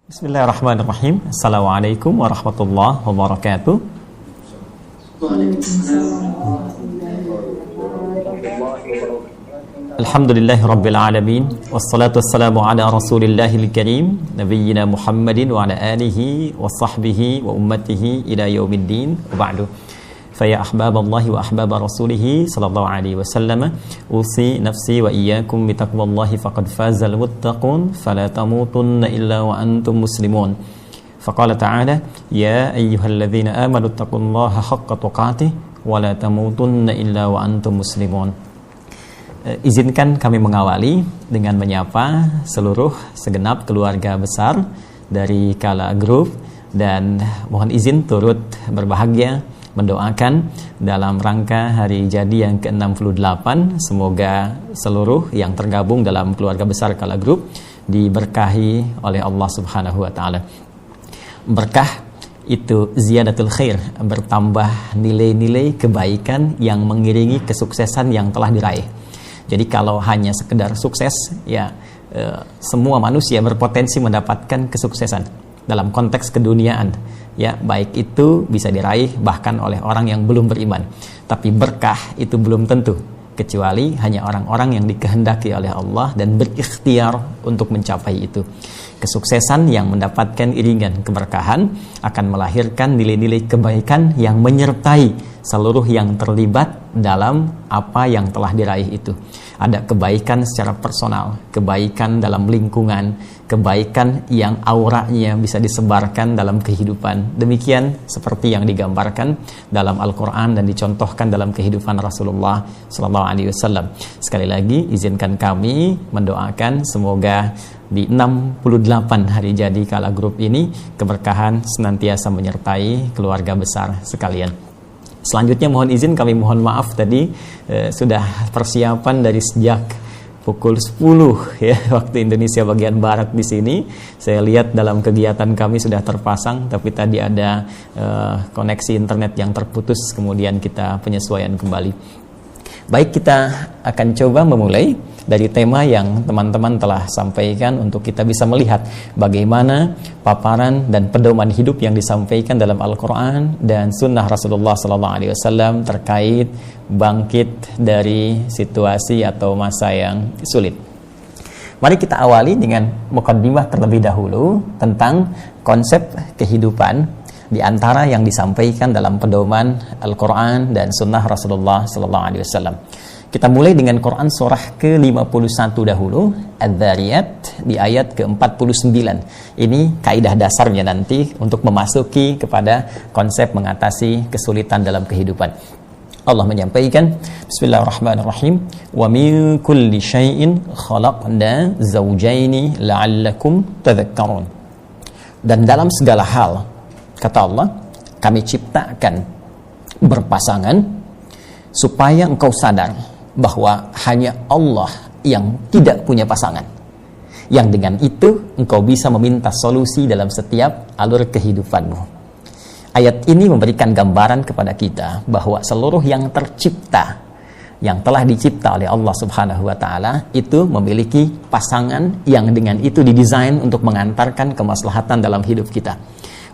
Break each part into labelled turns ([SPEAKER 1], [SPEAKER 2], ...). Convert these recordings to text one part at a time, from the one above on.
[SPEAKER 1] Bismillahirrahmanirrahim. Assalamualaikum warahmatullahi wabarakatuh. Alhamdulillahi rabbil alamin. Wassalatu wassalamu ala rasulillahil karim nabiyyina Muhammadin wa ala alihi wa sahbihi wa ummatihi ila yaumiddin. Wa ba'du. Faya ahbaballahi wa ahbaba rasulih sallallahu alaihi wasallam, usi nafsi wa iyyakum bitaqwallahi faqad fazal muttaqun fala tamutunna illa wa antum muslimun. Faqala ta'ala ya ayyuhalladzina amanu taqullaha haqqa tuqatih wa la tamutunna illa wa antum muslimun. Izinkan kami mengawali dengan menyapa seluruh segenap keluarga besar dari Kala Group dan mohon izin turut berbahagia mendoakan dalam rangka hari jadi yang ke-68, semoga seluruh yang tergabung dalam keluarga besar Kala Group diberkahi oleh Allah Subhanahu wa taala. Berkah itu ziyadatul khair, bertambah nilai-nilai kebaikan yang mengiringi kesuksesan yang telah diraih. Jadi kalau hanya sekedar sukses, ya semua manusia berpotensi mendapatkan kesuksesan dalam konteks keduniaan, ya baik itu bisa diraih bahkan oleh orang yang belum beriman. Tapi berkah itu belum tentu, kecuali hanya orang-orang yang dikehendaki oleh Allah dan berikhtiar untuk mencapai itu. Kesuksesan yang mendapatkan iringan keberkahan akan melahirkan nilai-nilai kebaikan yang menyertai seluruh yang terlibat dalam apa yang telah diraih itu. Ada kebaikan secara personal, kebaikan dalam lingkungan, kebaikan yang auranya bisa disebarkan dalam kehidupan. Demikian seperti yang digambarkan dalam Al-Quran dan dicontohkan dalam kehidupan Rasulullah SAW. Sekali lagi, izinkan kami mendoakan semoga di 68 hari jadi Kala Group ini keberkahan senantiasa menyertai keluarga besar sekalian. Selanjutnya mohon izin kami mohon maaf tadi sudah persiapan dari sejak pukul 10 ya waktu Indonesia bagian barat di sini. Saya lihat dalam kegiatan kami sudah terpasang, tapi tadi ada koneksi internet yang terputus, kemudian kita penyesuaian kembali. Baik, kita akan coba memulai dari tema yang teman-teman telah sampaikan untuk kita bisa melihat bagaimana paparan dan pedoman hidup yang disampaikan dalam Al-Quran dan Sunnah Rasulullah SAW terkait bangkit dari situasi atau masa yang sulit. Mari kita awali dengan mukaddimah terlebih dahulu tentang konsep kehidupan di antara yang disampaikan dalam pedoman Al-Quran dan Sunnah Rasulullah SAW. Kita mulai dengan Quran surah ke-51 dahulu, Adz-Dzariyat di ayat ke-49. Ini kaidah dasarnya nanti untuk memasuki kepada konsep mengatasi kesulitan dalam kehidupan. Allah menyampaikan, Bismillahirrahmanirrahim, wa min kulli syai'in khalaqna zawjaini la'allakum tadhakkarun. Dan dalam segala hal, kata Allah, kami ciptakan berpasangan supaya engkau sadar bahwa hanya Allah yang tidak punya pasangan, yang dengan itu engkau bisa meminta solusi dalam setiap alur kehidupanmu. Ayat ini memberikan gambaran kepada kita bahwa seluruh yang tercipta, yang telah dicipta oleh Allah Subhanahu wa taala itu memiliki pasangan yang dengan itu didesain untuk mengantarkan kemaslahatan dalam hidup kita,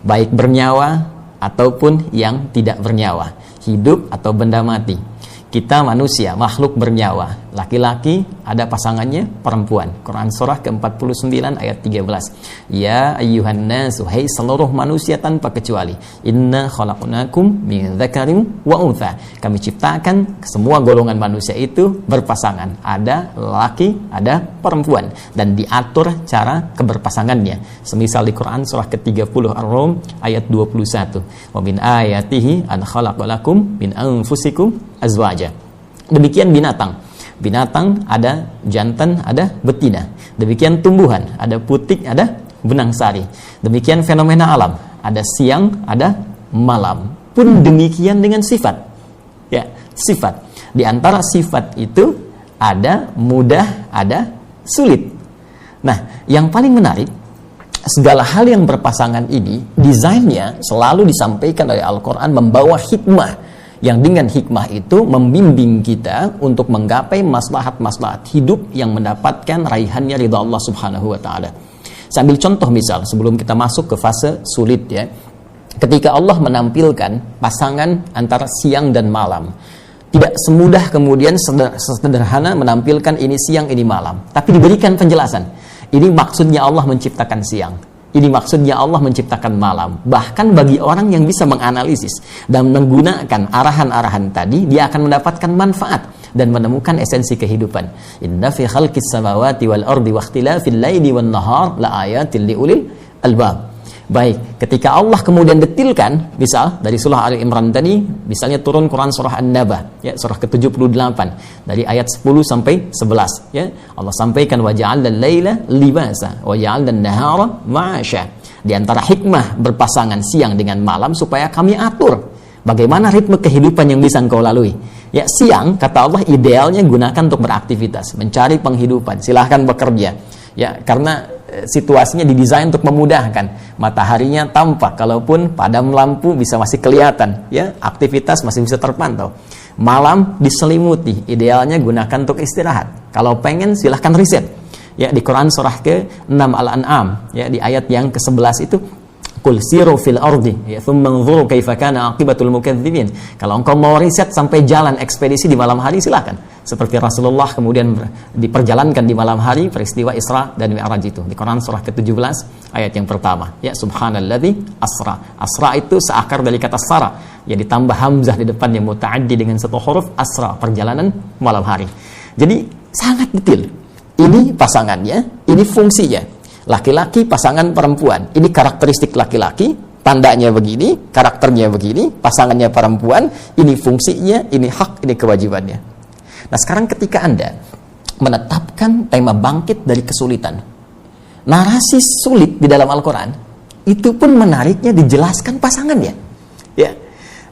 [SPEAKER 1] baik bernyawa ataupun yang tidak bernyawa, hidup atau benda mati. Kita manusia, makhluk bernyawa. Laki-laki ada pasangannya perempuan. Quran surah ke-49 ayat 13. Ya ayyuhan nasu, hai seluruh manusia tanpa kecuali. Inna khalaqnakum min dzakarin wa untha. Kami ciptakan semua golongan manusia itu berpasangan. Ada laki, ada perempuan. Dan diatur cara keberpasangannya. Semisal di Quran surah ke-30 Ar-Rum ayat 21. Wa min ayatihi an khalaqalakum min anfusikum azwaja. Demikian binatang. Binatang ada jantan, ada betina. Demikian tumbuhan, ada putik, ada benang sari. Demikian fenomena alam, ada siang, ada malam. Pun demikian dengan sifat. Ya, sifat. Di antara sifat itu ada mudah, ada sulit. Nah, yang paling menarik, segala hal yang berpasangan ini desainnya selalu disampaikan oleh Al-Quran membawa hikmah, yang dengan hikmah itu membimbing kita untuk menggapai maslahat-maslahat hidup yang mendapatkan raihannya ridha Allah Subhanahu wa taala. Saya ambil contoh misal, sebelum kita masuk ke fase sulit ya. Ketika Allah menampilkan pasangan antara siang dan malam, tidak semudah kemudian sederhana menampilkan ini siang, ini malam. Tapi diberikan penjelasan. Ini maksudnya Allah menciptakan siang. Ini maksudnya Allah menciptakan malam. Bahkan bagi orang yang bisa menganalisis dan menggunakan arahan-arahan tadi, dia akan mendapatkan manfaat dan menemukan esensi kehidupan. Inna fi khalqis samawati wal ardi wa ikhtilafil laili wan nahar la ayatil liulil albab. Baik, ketika Allah kemudian detilkan, misal dari surah Ali Imran tadi, misalnya turun Quran surah An-Naba, ya, surah ke-78 dari ayat 10 sampai 11, ya. Allah sampaikan wa ja'alna al-laila libasa wa ja'alna an-nahara ma'asha. Di antara hikmah berpasangan siang dengan malam supaya kami atur bagaimana ritme kehidupan yang bisa engkau lalui. Ya, siang kata Allah idealnya gunakan untuk beraktivitas, mencari penghidupan, silahkan bekerja. Ya, karena situasinya didesain untuk memudahkan. Mataharinya tampak, kalaupun padam lampu bisa masih kelihatan, ya, aktivitas masih bisa terpantau. Malam diselimuti, idealnya gunakan untuk istirahat. Kalau pengen silahkan riset. Ya, di Quran surah ke-6 Al-An'am, ya, di ayat yang ke-11 itu, Qul siru fil ardi ya thumma anzuru kaifa kana aqibatul mukadzibin. Kalau engkau mau riset sampai jalan ekspedisi di malam hari silakan. Seperti Rasulullah kemudian diperjalankan di malam hari peristiwa Isra dan Mi'raj itu di Quran surah ke-17 ayat yang pertama. Ya, subhanalladzi asra. Asra itu seakar dari kata sara, ya ditambah hamzah di depannya muta'addi dengan satu huruf, asra, perjalanan malam hari. Jadi sangat detail. Ini pasangannya, ini fungsinya. Laki-laki pasangan perempuan, ini karakteristik laki-laki, tandanya begini, karakternya begini, pasangannya perempuan, ini fungsinya, ini hak, ini kewajibannya. Nah, sekarang ketika Anda menetapkan tema bangkit dari kesulitan, narasi sulit di dalam Al-Quran, itu pun menariknya dijelaskan pasangannya. Ya,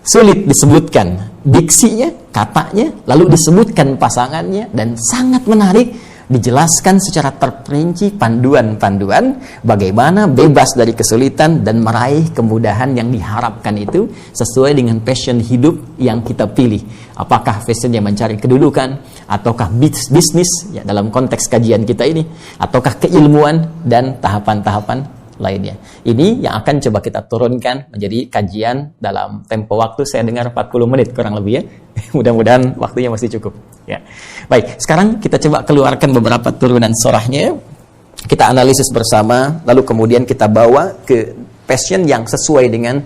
[SPEAKER 1] sulit disebutkan diksinya, katanya, lalu disebutkan pasangannya, dan sangat menarik dijelaskan secara terperinci panduan-panduan bagaimana bebas dari kesulitan dan meraih kemudahan yang diharapkan itu sesuai dengan passion hidup yang kita pilih. Apakah passionnya mencari kedudukan, ataukah bisnis ya dalam konteks kajian kita ini, ataukah keilmuan dan tahapan-tahapan lainnya. Ini yang akan coba kita turunkan menjadi kajian dalam tempo waktu saya dengar 40 menit kurang lebih ya. Mudah-mudahan waktunya masih cukup ya. Baik, sekarang kita coba keluarkan beberapa turunan surahnya. Kita analisis bersama, lalu kemudian kita bawa ke passion yang sesuai dengan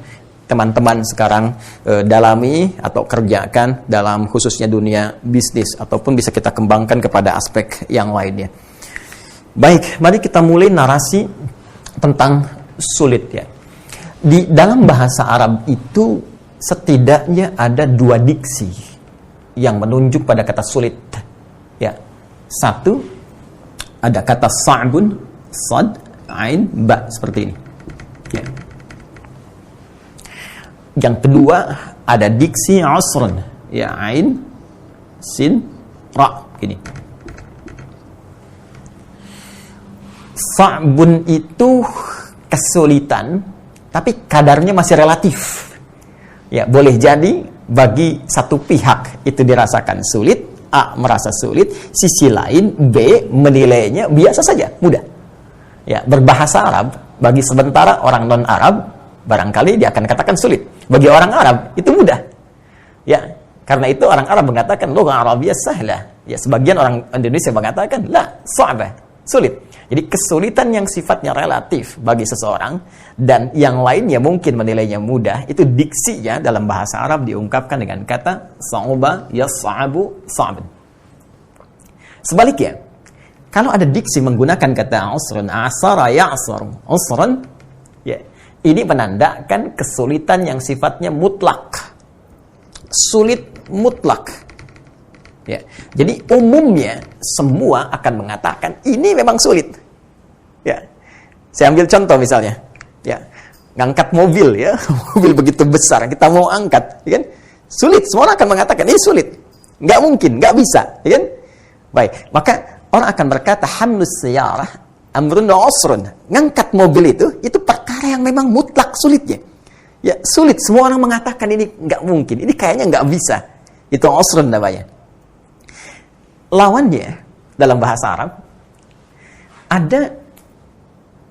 [SPEAKER 1] teman-teman sekarang dalami atau kerjakan dalam khususnya dunia bisnis, ataupun bisa kita kembangkan kepada aspek yang lainnya. Baik, mari kita mulai narasi tentang sulit ya. Di dalam bahasa Arab itu setidaknya ada dua diksi yang menunjuk pada kata sulit. Ya. Satu, ada kata sa'bun, sad, ain, ba, seperti ini. Ya. Yang kedua, ada diksi asrun, ya, ain, sin, ra, gini. Sa'bun itu kesulitan, tapi kadarnya masih relatif. Ya, boleh jadi bagi satu pihak itu dirasakan sulit, A merasa sulit, sisi lain B menilainya biasa saja, mudah. Ya, berbahasa Arab bagi sementara orang non-Arab barangkali dia akan katakan sulit. Bagi orang Arab itu mudah. Ya, karena itu orang Arab mengatakan lugha Arabiyyah sahlah. Ya, sebagian orang Indonesia mengatakan la, sa'bah, sulit. Jadi kesulitan yang sifatnya relatif bagi seseorang dan yang lainnya mungkin menilainya mudah, itu diksinya dalam bahasa Arab diungkapkan dengan kata sa'uba yas'abu sa'ban. Sebaliknya, kalau ada diksi menggunakan kata usrun, asara ya'sar, usrun, ya, ini menandakan kesulitan yang sifatnya mutlak. Sulit mutlak. Ya. Jadi umumnya semua akan mengatakan ini memang sulit. Ya. Saya ambil contoh misalnya, ya, ngangkat mobil ya, mobil begitu besar kita mau angkat, ya kan? Sulit, semua orang akan mengatakan ini sulit, nggak mungkin, nggak bisa, ya kan? Baik, maka orang akan berkata hamlus sayyarah amrun usrun, ngangkat mobil itu perkara yang memang mutlak sulitnya. Ya, sulit, semua orang mengatakan ini nggak mungkin, ini kayaknya nggak bisa, itu usrun namanya. Lawannya dalam bahasa Arab ada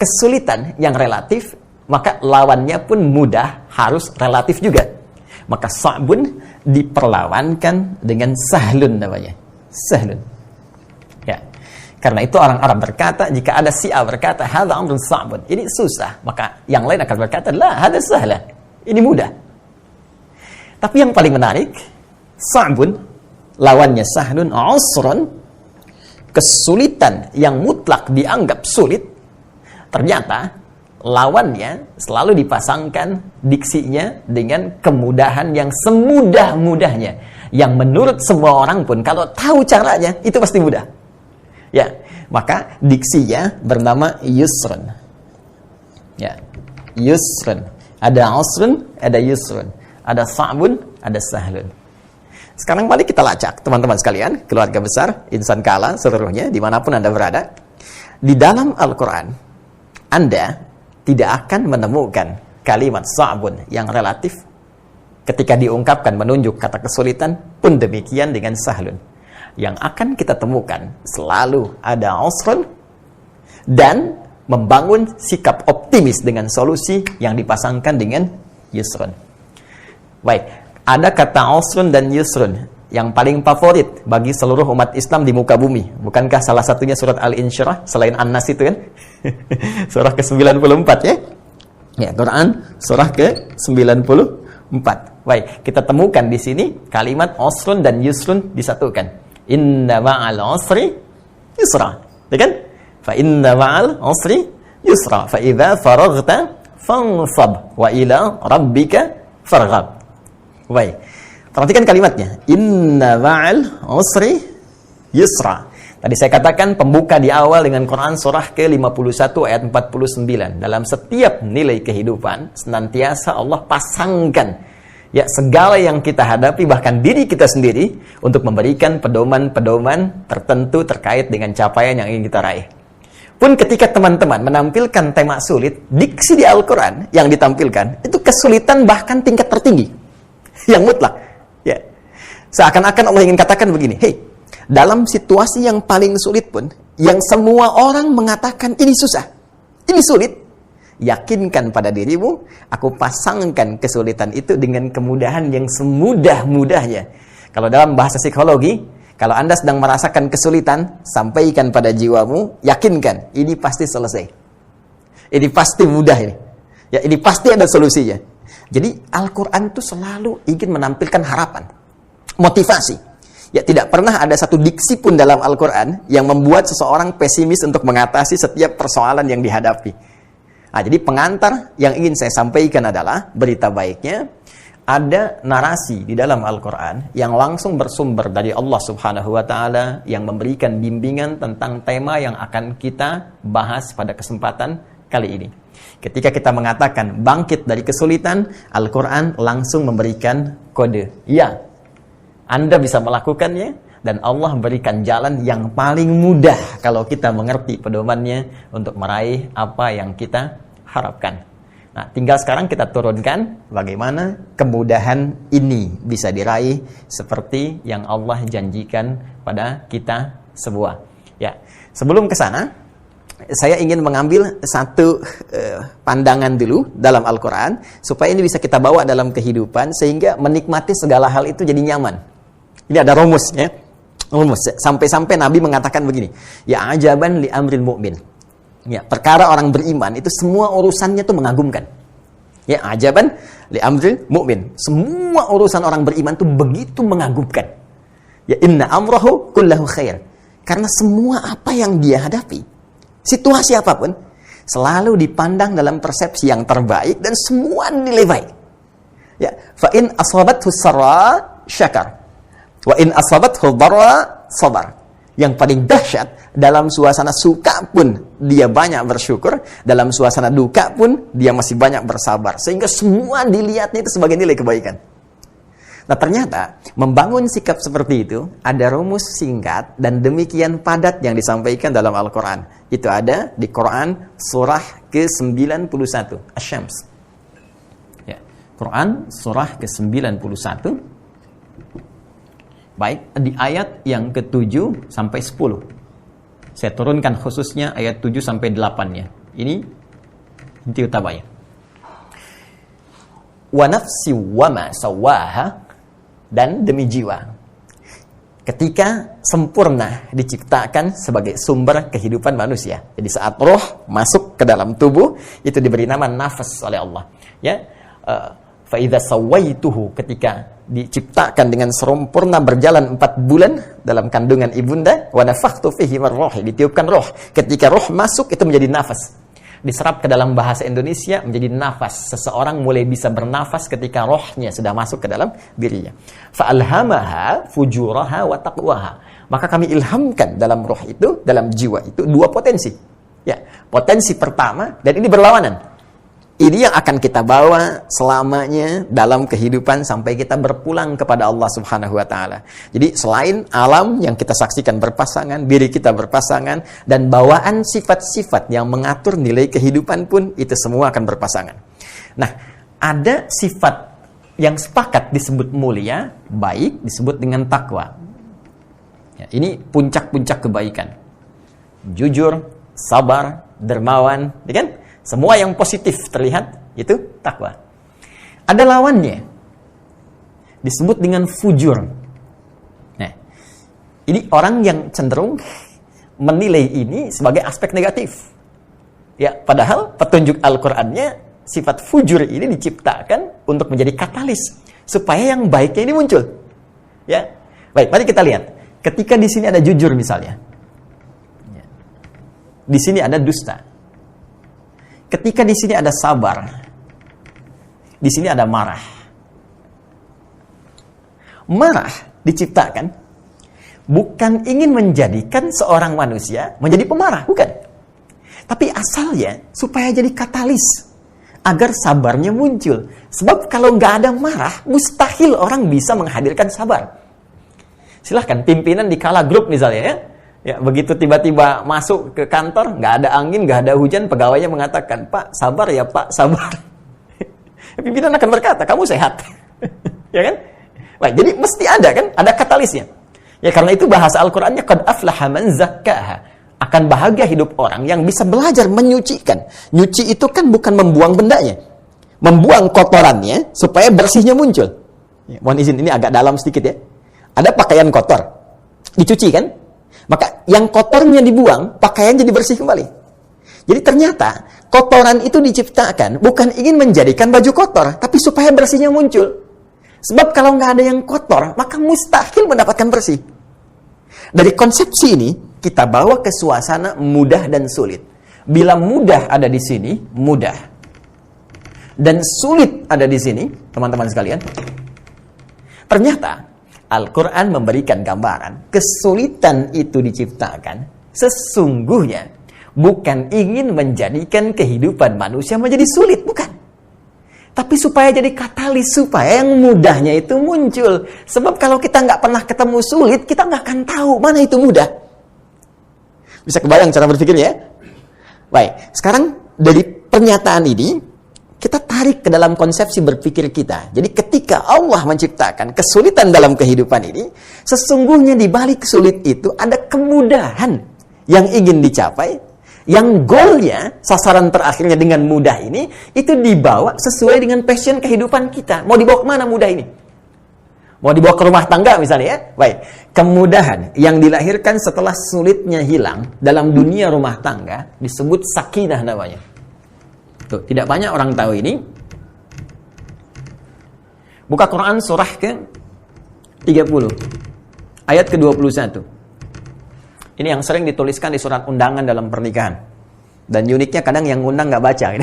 [SPEAKER 1] kesulitan yang relatif, maka lawannya pun mudah harus relatif juga. Maka sa'bun diperlawankan dengan sahlun namanya. Sahlun. Ya. Karena itu orang Arab berkata, jika ada si A berkata, hadza amrun sa'bun, ini susah, maka yang lain akan berkata, la, hadza sahla. Ini mudah. Tapi yang paling menarik, sa'bun lawannya sahlun, usrun, kesulitan yang mutlak dianggap sulit, ternyata lawannya selalu dipasangkan diksinya dengan kemudahan yang semudah-mudahnya, yang menurut semua orang pun kalau tahu caranya itu pasti mudah. Ya, maka diksinya bernama yusrun. Ya, yusrun. Ada usrun, ada yusrun. Ada sa'bun, ada sahlun. Sekarang mari kita lacak, teman-teman sekalian, keluarga besar, insan kala seluruhnya, dimanapun Anda berada. Di dalam Al-Quran, Anda tidak akan menemukan kalimat sa'bun yang relatif ketika diungkapkan menunjuk kata kesulitan, pun demikian dengan sahlun. Yang akan kita temukan selalu ada usrun dan membangun sikap optimis dengan solusi yang dipasangkan dengan yusrun. Baik, ada kata usrun dan yusrun yang paling favorit bagi seluruh umat Islam di muka bumi. Bukankah salah satunya surat Al-Insyirah selain An-Nas itu kan? Surah ke-94 ya. Ya, Quran surah ke-94. Baik, kita temukan di sini kalimat usrun dan yusrun disatukan. Inna ma'al usri yusra. Ya kan? Fa inna ma'al usri yusra. Fa idza faraghta fansab wa ila rabbika farghab. Baik. Perhatikan kalimatnya. Inna ma'al usri yusra. Tadi saya katakan pembuka di awal dengan Quran surah ke-51 ayat 49. Dalam setiap nilai kehidupan, senantiasa Allah pasangkan ya segala yang kita hadapi, bahkan diri kita sendiri, untuk memberikan pedoman-pedoman tertentu terkait dengan capaian yang ingin kita raih. Pun ketika teman-teman menampilkan tema sulit, diksi di Al-Quran yang ditampilkan, itu kesulitan bahkan tingkat tertinggi. Yang mutlak. Ya. Seakan-akan Allah ingin katakan begini, hey, dalam situasi yang paling sulit pun, yang semua orang mengatakan ini susah, ini sulit, yakinkan pada dirimu, aku pasangkan kesulitan itu dengan kemudahan yang semudah-mudahnya. Kalau dalam bahasa psikologi, kalau Anda sedang merasakan kesulitan, sampaikan pada jiwamu, yakinkan, ini pasti selesai. Ini pasti mudah ini. Ya, ini pasti ada solusinya. Jadi Al-Quran itu selalu ingin menampilkan harapan, motivasi. Ya, tidak pernah ada satu diksi pun dalam Al-Quran yang membuat seseorang pesimis untuk mengatasi setiap persoalan yang dihadapi. Nah, jadi pengantar yang ingin saya sampaikan adalah berita baiknya, ada narasi di dalam Al-Quran yang langsung bersumber dari Allah Subhanahu wa Ta'ala yang memberikan bimbingan tentang tema yang akan kita bahas pada kesempatan kali ini. Ketika kita mengatakan bangkit dari kesulitan, Al-Quran langsung memberikan kode. Ya, Anda bisa melakukannya, dan Allah berikan jalan yang paling mudah kalau kita mengerti pedomannya untuk meraih apa yang kita harapkan. Nah, tinggal sekarang kita turunkan bagaimana kemudahan ini bisa diraih seperti yang Allah janjikan pada kita semua. Ya, sebelum ke sana, saya ingin mengambil satu pandangan dulu dalam Al-Quran supaya ini bisa kita bawa dalam kehidupan sehingga menikmati segala hal itu jadi nyaman. Ini ada rumusnya. Rumus. Sampai-sampai Nabi mengatakan begini, ya ajaban li amril mu'min. Ya, perkara orang beriman itu semua urusannya itu mengagumkan. Ya, ajaban li amril mu'min. Semua urusan orang beriman itu begitu mengagumkan. Ya, inna amrahu kullahu khair. Karena semua apa yang dia hadapi, situasi apapun, selalu dipandang dalam persepsi yang terbaik dan semua nilai baik. Ya, fa in asabathu sarra syakar. Wa in asabathu dharra sabar. Yang paling dahsyat, dalam suasana suka pun dia banyak bersyukur, dalam suasana duka pun dia masih banyak bersabar, sehingga semua dilihatnya itu sebagai nilai kebaikan. Nah, ternyata membangun sikap seperti itu ada rumus singkat dan demikian padat yang disampaikan dalam Al-Quran. Itu ada di Quran surah ke-91 Asy-Syams. Ya, Quran surah ke-91. Baik, di ayat yang ke-7 sampai 10. Saya turunkan khususnya ayat 7 sampai 8-nya. Ini inti utamanya. Wa nafsi wa ma sawaha, dan demi jiwa ketika sempurna diciptakan sebagai sumber kehidupan manusia. Jadi saat roh masuk ke dalam tubuh itu diberi nama nafas oleh Allah. Ya, fa idza sawaituhu, ketika diciptakan dengan sempurna berjalan 4 bulan dalam kandungan ibunda, wa nafakhtu fihi min ruhi, ditiupkan roh. Ketika roh masuk itu menjadi nafas. Diserap ke dalam bahasa Indonesia menjadi nafas. Seseorang mulai bisa bernafas ketika rohnya sudah masuk ke dalam dirinya. Fa'alhamaha fujuraha wa taqwaha. Maka kami ilhamkan dalam roh itu, dalam jiwa itu 2 potensi. Ya, potensi pertama, dan ini berlawanan. Ini yang akan kita bawa selamanya dalam kehidupan sampai kita berpulang kepada Allah Subhanahu wa taala. Jadi selain alam yang kita saksikan berpasangan, diri kita berpasangan, dan bawaan sifat-sifat yang mengatur nilai kehidupan pun itu semua akan berpasangan. Nah, ada sifat yang sepakat disebut mulia, baik, disebut dengan takwa. Ya, ini puncak-puncak kebaikan. Jujur, sabar, dermawan, ya kan? Semua yang positif terlihat itu takwa. Ada lawannya, disebut dengan fujur. Nah, ini orang yang cenderung menilai ini sebagai aspek negatif. Ya, padahal petunjuk Al-Qur'annya sifat fujur ini diciptakan untuk menjadi katalis supaya yang baiknya ini muncul. Ya, baik. Mari kita lihat. Ketika di sini ada jujur misalnya, di sini ada dusta. Ketika di sini ada sabar, di sini ada marah. Marah diciptakan bukan ingin menjadikan seorang manusia menjadi pemarah, bukan. Tapi asalnya supaya jadi katalis agar sabarnya muncul. Sebab kalau nggak ada marah, mustahil orang bisa menghadirkan sabar. Silahkan pimpinan di kala grup misalnya ya. Ya, begitu tiba-tiba masuk ke kantor, nggak ada angin, nggak ada hujan, pegawainya mengatakan, Pak, sabar ya Pak, sabar. Pimpinan akan berkata, kamu sehat. Ya kan? Baik, jadi mesti ada kan, ada katalisnya. Ya karena itu bahasa Al-Qur'annya, qad aflaha man zakkaha. Akan bahagia hidup orang yang bisa belajar menyucikan. Nyuci itu kan bukan membuang bendanya. Membuang kotorannya supaya bersihnya muncul. Ya, mohon izin, ini agak dalam sedikit ya. Ada pakaian kotor, dicuci kan? Maka yang kotornya dibuang, pakaian jadi bersih kembali. Jadi ternyata kotoran itu diciptakan bukan ingin menjadikan baju kotor, tapi supaya bersihnya muncul. Sebab kalau nggak ada yang kotor, maka mustahil mendapatkan bersih. Dari konsepsi ini, kita bawa ke suasana mudah dan sulit. Bila mudah ada di sini, mudah. Dan sulit ada di sini, teman-teman sekalian. Ternyata Al-Quran memberikan gambaran kesulitan itu diciptakan sesungguhnya bukan ingin menjadikan kehidupan manusia menjadi sulit, bukan. Tapi supaya jadi katalis, supaya yang mudahnya itu muncul. Sebab kalau kita nggak pernah ketemu sulit, kita nggak akan tahu mana itu mudah. Bisa kebayang cara berpikirnya ya? Baik, sekarang dari pernyataan ini kita tarik ke dalam konsepsi berpikir kita. Jadi ketika Allah menciptakan kesulitan dalam kehidupan ini, sesungguhnya di balik sulit itu ada kemudahan yang ingin dicapai, yang goalnya, sasaran terakhirnya dengan mudah ini, itu dibawa sesuai dengan passion kehidupan kita. Mau dibawa kemana mudah ini? Mau dibawa ke rumah tangga misalnya ya? Baik, kemudahan yang dilahirkan setelah sulitnya hilang dalam dunia rumah tangga disebut sakinah namanya. Tuh, tidak banyak orang tahu ini. Buka Quran surah ke-30 ayat ke-21. Ini yang sering dituliskan di surat undangan dalam pernikahan. Dan uniknya kadang yang undang nggak baca.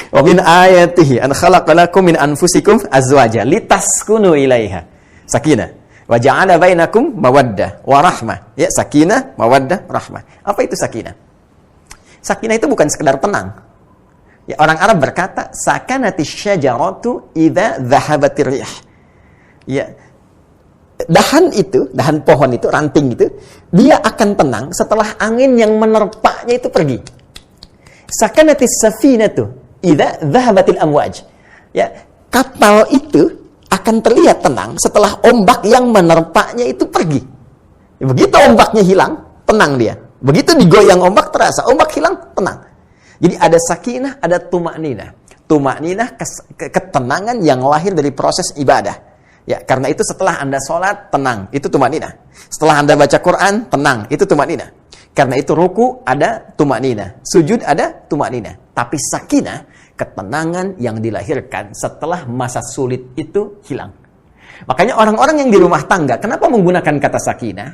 [SPEAKER 1] Wa min ayatihi an khalaqalakum min anfusikum azwaja litaskunu ilaiha. Sakinah. Wa ja'ala bainakum mawaddah wa rahmah. Ya, sakinah, mawaddah, rahmah. Apa itu sakinah? Sakinah itu bukan sekedar tenang. Ya, orang Arab berkata, sakanatis syajaratu idza dhahabatir rih. Ya, dahan itu, dahan pohon itu, ranting itu, dia akan tenang setelah angin yang menerpaknya itu pergi. Sakanatis safinatu idza dhahabatil amwaj. Ya, kapal itu akan terlihat tenang setelah ombak yang menerpaknya itu pergi. Ya, begitu ombaknya hilang, tenang dia.
[SPEAKER 2] Begitu digoyang ombak terasa, ombak hilang, tenang. Jadi ada sakinah, ada tumakninah. Tumakninah ketenangan yang lahir dari proses ibadah. Ya, karena itu setelah Anda sholat, tenang, itu tumakninah. Setelah Anda baca Quran, tenang, itu tumakninah. Karena itu ruku ada tumakninah, sujud ada tumakninah. Tapi sakinah, ketenangan yang dilahirkan setelah masa sulit itu hilang. Makanya orang-orang yang di rumah tangga, kenapa menggunakan kata sakinah?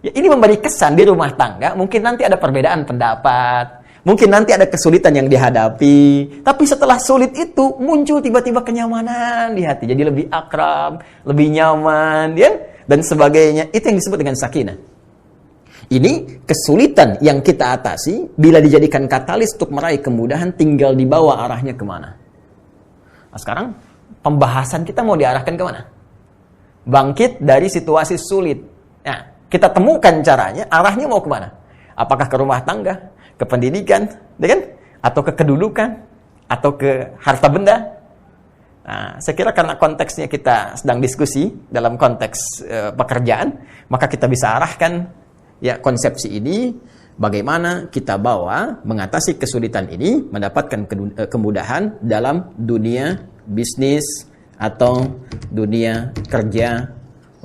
[SPEAKER 2] Ya, ini memberi kesan di rumah tangga, mungkin nanti ada perbedaan pendapat, mungkin nanti ada kesulitan yang dihadapi, tapi setelah sulit itu muncul tiba-tiba kenyamanan di hati, jadi lebih akrab, lebih nyaman, ya, dan sebagainya. Itu yang disebut dengan sakinah. Ini kesulitan yang kita atasi bila dijadikan katalis untuk meraih kemudahan, tinggal dibawa arahnya kemana. Nah, sekarang pembahasan kita mau diarahkan kemana? Bangkit dari situasi sulit. Nah, kita temukan caranya, arahnya mau kemana? Apakah ke rumah tangga, ke pendidikan, ya kan? Atau ke kedudukan, atau ke harta benda? Nah, saya kira karena konteksnya kita sedang diskusi dalam konteks pekerjaan, maka kita bisa arahkan ya konsepsi ini, bagaimana kita bawa mengatasi kesulitan ini, mendapatkan kemudahan dalam dunia bisnis atau dunia kerja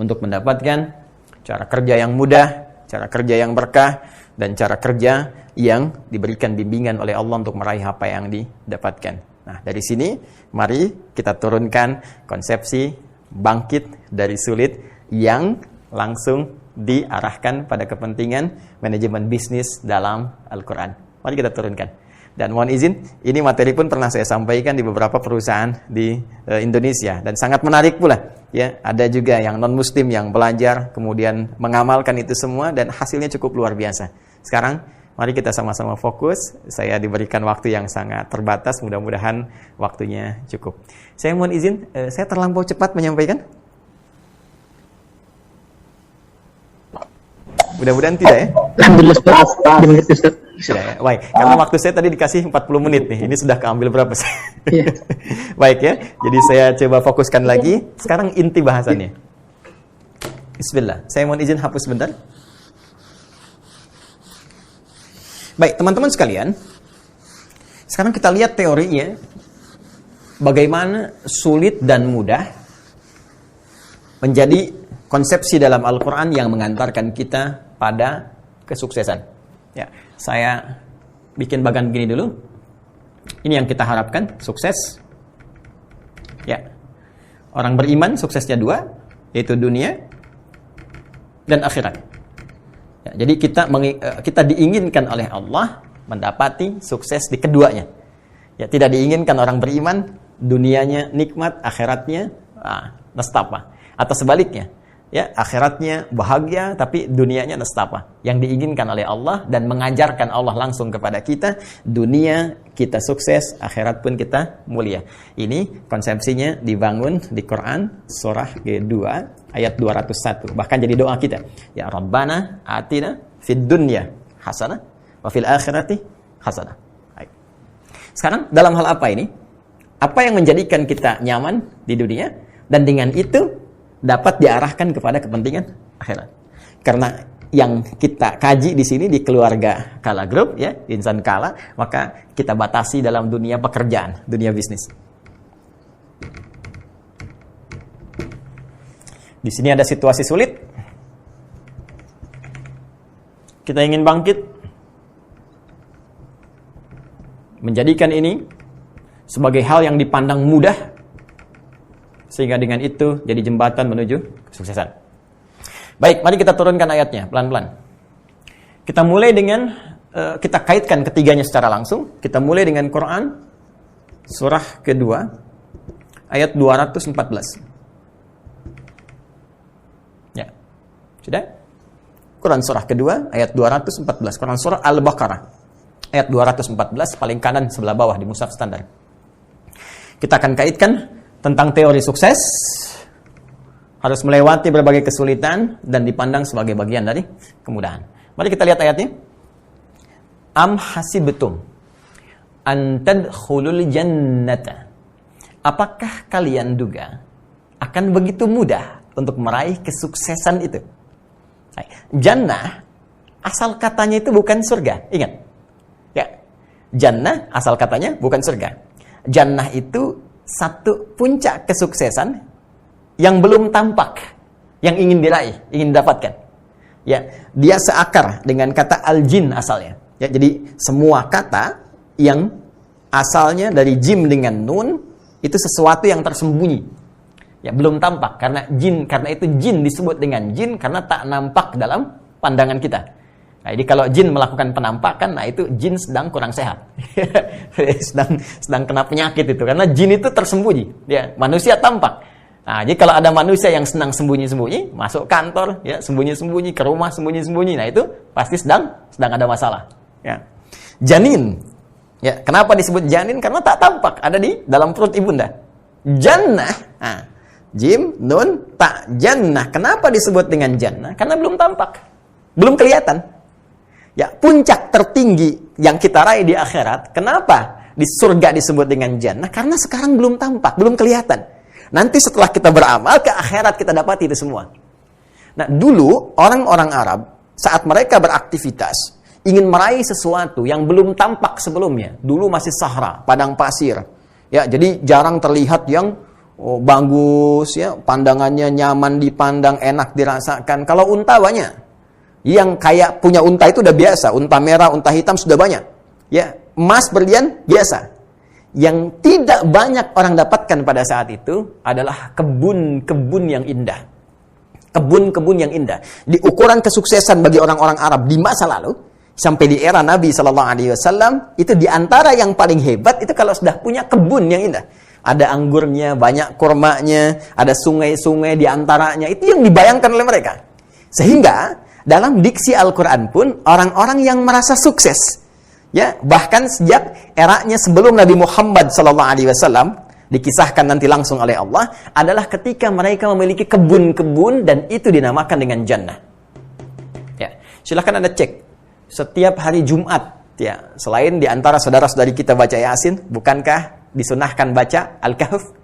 [SPEAKER 2] untuk mendapatkan cara kerja yang mudah, cara kerja yang berkah, dan cara kerja yang diberikan bimbingan oleh Allah untuk meraih apa yang didapatkan. Nah, dari sini mari kita turunkan konsepsi bangkit dari sulit yang langsung diarahkan pada kepentingan manajemen bisnis dalam Al-Quran. Mari kita turunkan. Dan mohon izin, ini materi pun pernah saya sampaikan di beberapa perusahaan di Indonesia dan sangat menarik pula. Ya, ada juga yang non-muslim yang belajar kemudian mengamalkan itu semua dan hasilnya cukup luar biasa. Sekarang mari kita sama-sama fokus. Saya diberikan waktu yang sangat terbatas, mudah-mudahan waktunya cukup. Saya mohon izin, saya terlampau cepat menyampaikan? Mudah-mudahan tidak ya?
[SPEAKER 3] Alhamdulillah, Ustaz.
[SPEAKER 2] Sudah ya? Baik, karena waktu saya tadi dikasih 40 menit nih. Ini sudah keambil berapa sih?
[SPEAKER 3] Iya.
[SPEAKER 2] Baik ya, jadi saya coba fokuskan lagi. Sekarang inti bahasannya. Bismillah, saya mohon izin hapus sebentar. Baik, teman-teman sekalian. Sekarang kita lihat teorinya. Bagaimana sulit dan mudah menjadi konsepsi dalam Al-Quran yang mengantarkan kita pada kesuksesan. Ya, saya bikin bagan begini dulu. Ini yang kita harapkan, sukses. Ya, orang beriman suksesnya dua, yaitu dunia dan akhirat. Ya, jadi kita diinginkan oleh Allah mendapati sukses di keduanya. Ya, tidak diinginkan orang beriman dunianya nikmat, akhiratnya nestapa. Atau sebaliknya. Ya, akhiratnya bahagia tapi dunianya nestapa. Yang diinginkan oleh Allah dan mengajarkan Allah langsung kepada kita, dunia kita sukses, akhirat pun kita mulia. Ini konsepsinya dibangun di Quran surah ke-2 ayat 201. Bahkan jadi doa kita. Ya Rabbana atina fid dunya hasanah wa fil akhirati hasanah. Baik. Sekarang dalam hal apa ini? Apa yang menjadikan kita nyaman di dunia dan dengan itu dapat diarahkan kepada kepentingan akhirat. Karena yang kita kaji di sini di keluarga Kala Group ya, Insan Kala, maka kita batasi dalam dunia pekerjaan, dunia bisnis. Di sini ada situasi sulit. Kita ingin bangkit. Menjadikan ini sebagai hal yang dipandang mudah, sehingga dengan itu jadi jembatan menuju kesuksesan. Baik, mari kita turunkan ayatnya pelan-pelan. Kita mulai dengan kita kaitkan ketiganya secara langsung. Kita mulai dengan Quran surah kedua ayat 214. Ya. Sudah? Quran surah kedua ayat 214. Quran surah Al-Baqarah ayat 214 paling kanan sebelah bawah di mushaf standar. Kita akan kaitkan tentang teori sukses, harus melewati berbagai kesulitan dan dipandang sebagai bagian dari kemudahan. Mari kita lihat ayatnya. Am hasibtum an tadkhulul jannata. Apakah kalian duga akan begitu mudah untuk meraih kesuksesan itu? Jannah asal katanya itu bukan surga. Ingat. Ya. Jannah asal katanya bukan surga. Jannah itu satu puncak kesuksesan yang belum tampak, yang ingin diraih, ingin didapatkan. Ya, dia seakar dengan kata al-jin asalnya. Ya, jadi semua kata yang asalnya dari jim dengan nun itu sesuatu yang tersembunyi. Ya, belum tampak karena itu jin disebut dengan jin karena tak nampak dalam pandangan kita. Nah, jadi kalau jin melakukan penampakan, nah itu jin sedang kurang sehat. sedang kena penyakit itu karena jin itu tersembunyi. Ya, manusia tampak. Nah, jadi kalau ada manusia yang senang sembunyi-sembunyi, masuk kantor, ya sembunyi-sembunyi, ke rumah sembunyi-sembunyi, nah itu pasti sedang ada masalah. Ya. Janin, ya kenapa disebut janin? Karena tak tampak, ada di dalam perut ibunda. Jannah, nah, jim, nun, tak, jannah. Kenapa disebut dengan jannah? Karena belum tampak, belum kelihatan. Ya, puncak tertinggi yang kita raih di akhirat, kenapa di surga disebut dengan jannah? Karena sekarang belum tampak, belum kelihatan. Nanti setelah kita beramal, ke akhirat kita dapati itu semua. Nah, dulu orang-orang Arab, saat mereka beraktivitas, ingin meraih sesuatu yang belum tampak sebelumnya. Dulu masih sahara, padang pasir. Ya, jadi jarang terlihat yang bagus, ya, pandangannya nyaman dipandang, enak dirasakan. Kalau unta banyak. Yang kayak punya unta itu udah biasa. Unta merah, unta hitam sudah banyak. Ya, emas, berlian, biasa. Yang tidak banyak orang dapatkan pada saat itu adalah kebun-kebun yang indah. Kebun-kebun yang indah. Di ukuran kesuksesan bagi orang-orang Arab di masa lalu, sampai di era Nabi SAW, itu di antara yang paling hebat itu kalau sudah punya kebun yang indah. Ada anggurnya, banyak kurmanya, ada sungai-sungai di antaranya. Itu yang dibayangkan oleh mereka. Sehingga dalam diksi Al-Quran pun, orang-orang yang merasa sukses, ya, bahkan sejak eranya sebelum Nabi Muhammad SAW dikisahkan nanti langsung oleh Allah adalah ketika mereka memiliki kebun-kebun dan itu dinamakan dengan jannah. Ya, silakan Anda cek setiap hari Jumat, ya, selain di antara saudara-saudari kita baca Yasin, bukankah disunahkan baca Al-Kahf?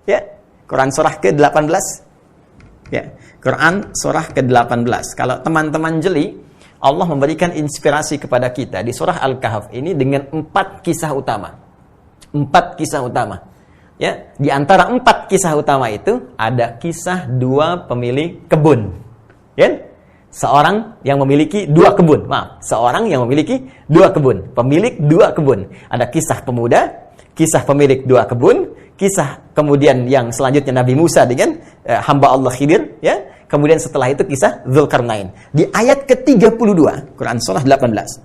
[SPEAKER 2] Ya, Quran surah ke-18. Ya, Quran surah ke-18. Kalau teman-teman jeli, Allah memberikan inspirasi kepada kita di surah Al-Kahf ini dengan 4 kisah utama. 4 kisah utama. Ya, di antara 4 kisah utama itu ada kisah 2 pemilik kebun. Ya? Seorang yang memiliki 2 kebun. Maaf, seorang yang memiliki 2 kebun. Pemilik 2 kebun. Ada kisah pemuda, kisah pemilik 2 kebun, kisah kemudian yang selanjutnya Nabi Musa dengan hamba Allah Khidir, ya. Kemudian setelah itu kisah Dzulkarnain. Di ayat ke-32, Quran surah 18.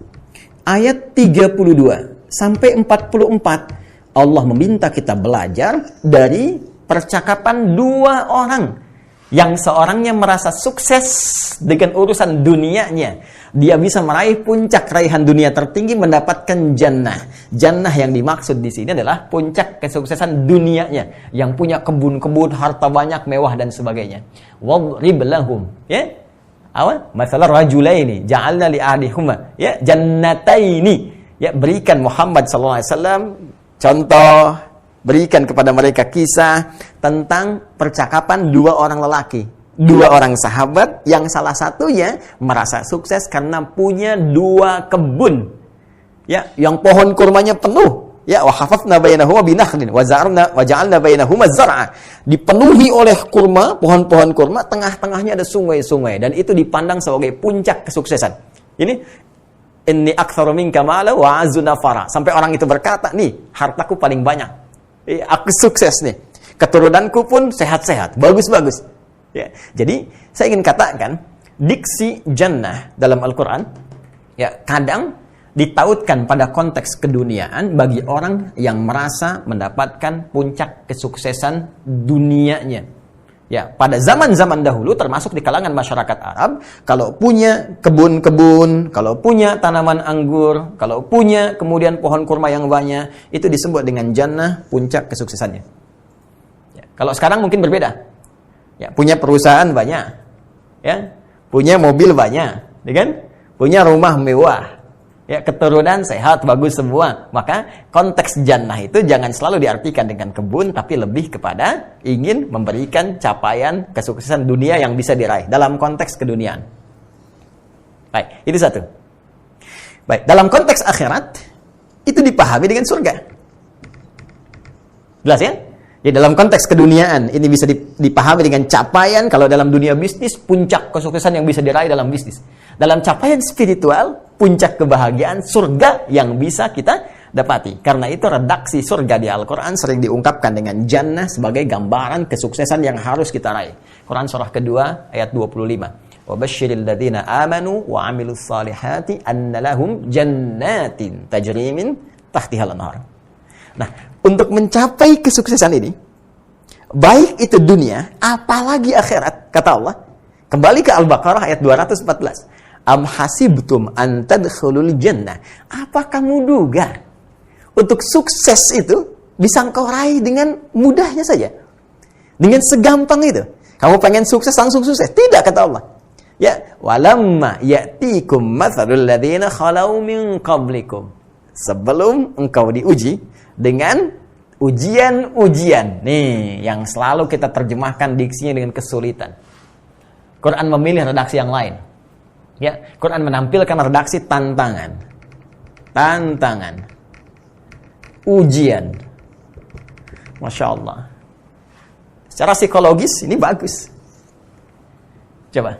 [SPEAKER 2] Ayat 32 sampai 44, Allah meminta kita belajar dari percakapan 2 orang. Yang seorangnya merasa sukses dengan urusan dunianya. Dia bisa meraih puncak raihan dunia tertinggi, mendapatkan jannah. Jannah yang dimaksud di sini adalah puncak kesuksesan dunianya, yang punya kebun-kebun, harta banyak, mewah dan sebagainya. Wadrib lahum, ya. Apa? Masalah rajulaini ja'alna li ahadihuma, ya, jannataini. Ya, berikan Muhammad sallallahu alaihi wasallam contoh, berikan kepada mereka kisah tentang percakapan 2 orang lelaki. 2 orang sahabat yang salah satunya merasa sukses karena punya 2 kebun. Ya, yang pohon kurmanya penuh. Ya, wa hafafna bainahuma binakhlin wa ja'alna bainahuma zar'a. Dipenuhi oleh kurma, pohon-pohon kurma, tengah-tengahnya ada sungai-sungai dan itu dipandang sebagai puncak kesuksesan. Ini inni aktsaru minka mala wa a'azzu nafara. Sampai orang itu berkata, "Nih, hartaku paling banyak. Aku sukses nih. Keturunanku pun sehat-sehat, bagus-bagus." Ya, jadi saya ingin katakan diksi jannah dalam Al-Quran, ya, kadang ditautkan pada konteks keduniaan bagi orang yang merasa mendapatkan puncak kesuksesan dunianya. Ya, pada zaman-zaman dahulu termasuk di kalangan masyarakat Arab, kalau punya kebun-kebun, kalau punya tanaman anggur, kalau punya kemudian pohon kurma yang banyak, itu disebut dengan jannah, puncak kesuksesannya. Ya, kalau sekarang mungkin berbeda. Ya, punya perusahaan banyak, ya, punya mobil banyak, ya kan? Punya rumah mewah, ya, keturunan sehat, bagus semua. Maka konteks jannah itu jangan selalu diartikan dengan kebun, tapi lebih kepada ingin memberikan capaian kesuksesan dunia yang bisa diraih dalam konteks keduniaan. Baik, itu satu. Baik, dalam konteks akhirat itu dipahami dengan surga. Jelas ya? Ya, dalam konteks keduniaan ini bisa dipahami dengan capaian. Kalau dalam dunia bisnis, puncak kesuksesan yang bisa diraih dalam bisnis. Dalam capaian spiritual, puncak kebahagiaan surga yang bisa kita dapati. Karena itu redaksi surga di Al-Quran sering diungkapkan dengan jannah sebagai gambaran kesuksesan yang harus kita raih. Quran surah kedua ayat 25. وَبَشِّرِ الَّذِينَ آمَنُوا وَعَمِلُوا الصَّالِحَاتِ أَنَّ لَهُمْ جَنَّاتٍ تَجْرِي مِنْ تَحْتِهَا الْأَنْهَارُ. Nah, untuk mencapai kesuksesan ini, baik itu dunia, apalagi akhirat, kata Allah. Kembali ke Al-Baqarah ayat 214. Am hasibtum an tadkhulul jannah. Apa kamu duga untuk sukses itu bisa engkau raih dengan mudahnya saja? Dengan segampang itu. Kamu pengen sukses langsung sukses? Tidak, kata Allah. Ya, walamma ya'tikum mathalul ladzina khalau min qablikum. Sebelum engkau diuji dengan ujian-ujian. Nih, yang selalu kita terjemahkan diksinya dengan kesulitan. Quran memilih redaksi yang lain. Ya, Quran menampilkan redaksi tantangan. Tantangan. Ujian. Masya Allah. Secara psikologis ini bagus. Coba.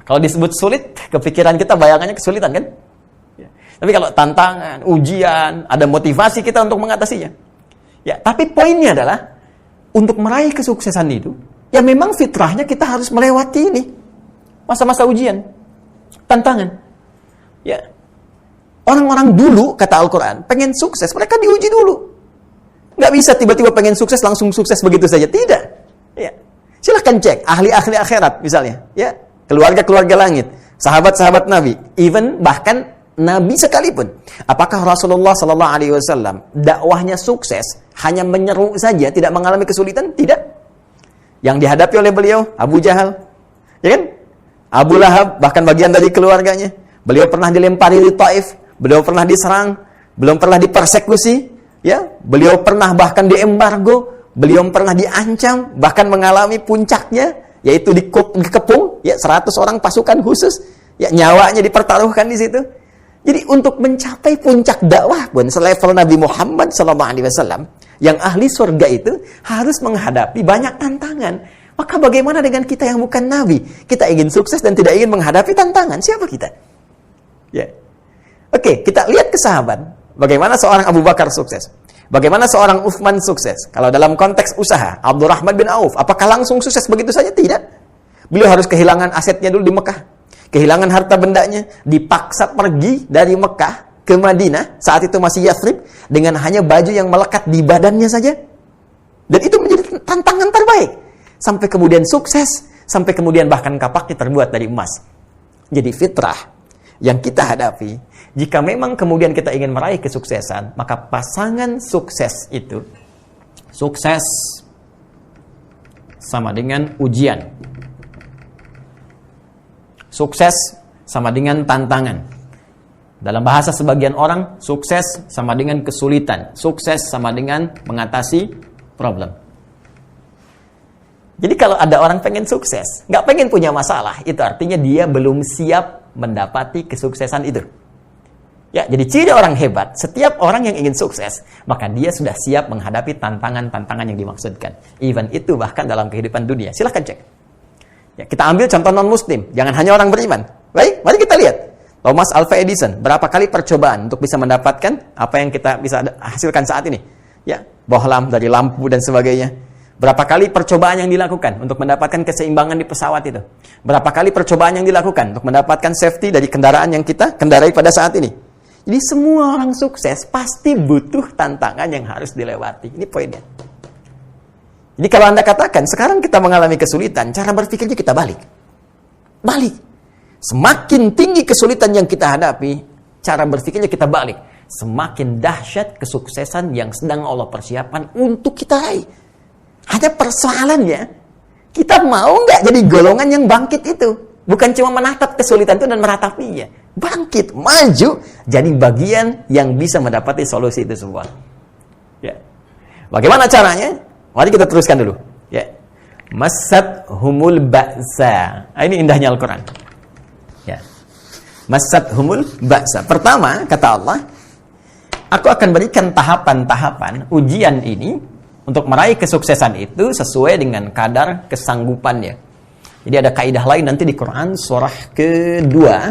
[SPEAKER 2] Kalau disebut sulit, kepikiran kita bayangannya kesulitan kan? Ya. Tapi kalau tantangan, ujian, ada motivasi kita untuk mengatasinya. Ya, tapi poinnya adalah untuk meraih kesuksesan itu, ya memang fitrahnya kita harus melewati ini. Masa-masa ujian, tantangan. Ya. Orang-orang dulu, kata Al-Quran, pengen sukses, mereka diuji dulu. Nggak bisa tiba-tiba pengen sukses, langsung sukses begitu saja. Tidak. Ya. Silahkan cek, ahli-ahli akhirat misalnya. Ya. Keluarga-keluarga langit, sahabat-sahabat Nabi, even bahkan Nabi sekalipun. Apakah Rasulullah SAW dakwahnya sukses, hanya menyeru saja, tidak mengalami kesulitan? Tidak. Yang dihadapi oleh beliau, Abu Jahal. Ya kan? Abu Lahab, bahkan bagian dari keluarganya. Beliau pernah dilempari di Taif, beliau pernah diserang, belum pernah dipersekusi, ya, beliau pernah bahkan diembargo, beliau pernah diancam, bahkan mengalami puncaknya, yaitu dikepung, ya 100 orang pasukan khusus, ya nyawanya dipertaruhkan di situ. Jadi untuk mencapai puncak dakwah pun selevel Nabi Muhammad SAW, yang ahli surga itu harus menghadapi banyak tantangan. Maka bagaimana dengan kita yang bukan Nabi? Kita ingin sukses dan tidak ingin menghadapi tantangan. Siapa kita? Ya. Oke, kita lihat ke sahabat. Bagaimana seorang Abu Bakar sukses? Bagaimana seorang Uthman sukses? Kalau dalam konteks usaha, Abdurrahman bin Auf, apakah langsung sukses begitu saja? Tidak. Beliau harus kehilangan asetnya dulu di Mekah. Kehilangan harta bendanya. Dipaksa pergi dari Mekah ke Madinah. Saat itu masih Yathrib. Dengan hanya baju yang melekat di badannya saja. Dan itu menjadi tantangan terbaik. Sampai kemudian sukses. Sampai kemudian bahkan kapaknya terbuat dari emas. Jadi fitrah yang kita hadapi, jika memang kemudian kita ingin meraih kesuksesan, maka pasangan sukses itu, sukses sama dengan ujian. Sukses sama dengan tantangan. Dalam bahasa sebagian orang, sukses sama dengan kesulitan. Sukses sama dengan mengatasi problem. Jadi kalau ada orang pengen sukses, nggak pengen punya masalah, itu artinya dia belum siap mendapati kesuksesan itu. Ya, jadi ciri orang hebat, setiap orang yang ingin sukses, maka dia sudah siap menghadapi tantangan-tantangan yang dimaksudkan. Even itu bahkan dalam kehidupan dunia. Silahkan cek. Ya, kita ambil contoh non-muslim, jangan hanya orang beriman. Baik, mari kita lihat. Thomas Alva Edison, berapa kali percobaan untuk bisa mendapatkan apa yang kita bisa hasilkan saat ini? Ya, bohlam dari lampu dan sebagainya. Berapa kali percobaan yang dilakukan untuk mendapatkan keseimbangan di pesawat itu? Berapa kali percobaan yang dilakukan untuk mendapatkan safety dari kendaraan yang kita kendarai pada saat ini? Jadi semua orang sukses pasti butuh tantangan yang harus dilewati. Ini poinnya. Jadi kalau Anda katakan, sekarang kita mengalami kesulitan, cara berpikirnya kita balik. Balik. Semakin tinggi kesulitan yang kita hadapi, cara berpikirnya kita balik. Semakin dahsyat kesuksesan yang sedang Allah persiapkan untuk kita raih. Hanya persoalannya, kita mau nggak jadi golongan yang bangkit itu? Bukan cuma menatap kesulitan itu dan meratapinya. Bangkit, maju, jadi bagian yang bisa mendapati solusi itu semua. Ya. Bagaimana caranya? Mari kita teruskan dulu. Ya. Masat humul ba'sa. Ini indahnya Al-Quran. Ya. Masathumul ba'sa. Pertama, kata Allah, aku akan berikan tahapan-tahapan ujian ini untuk meraih kesuksesan itu sesuai dengan kadar kesanggupannya. Jadi ada kaidah lain nanti di Quran surah kedua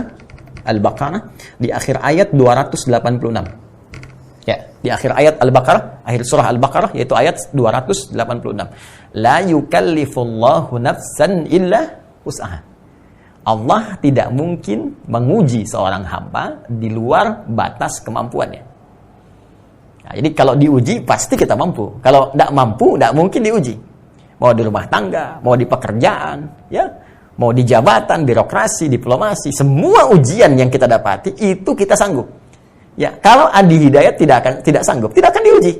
[SPEAKER 2] Al-Baqarah di akhir ayat 286. Ya, di akhir ayat Al-Baqarah, akhir surah Al-Baqarah yaitu ayat 286. La yukallifullahu nafsan illa wus'aha. Allah tidak mungkin menguji seorang hamba di luar batas kemampuannya. Nah, jadi kalau diuji pasti kita mampu. Kalau tidak mampu, tidak mungkin diuji. Mau di rumah tangga, mau di pekerjaan, ya, mau di jabatan, birokrasi, diplomasi, semua ujian yang kita dapati itu kita sanggup. Ya, kalau Adi Hidayat tidak sanggup, tidak akan diuji.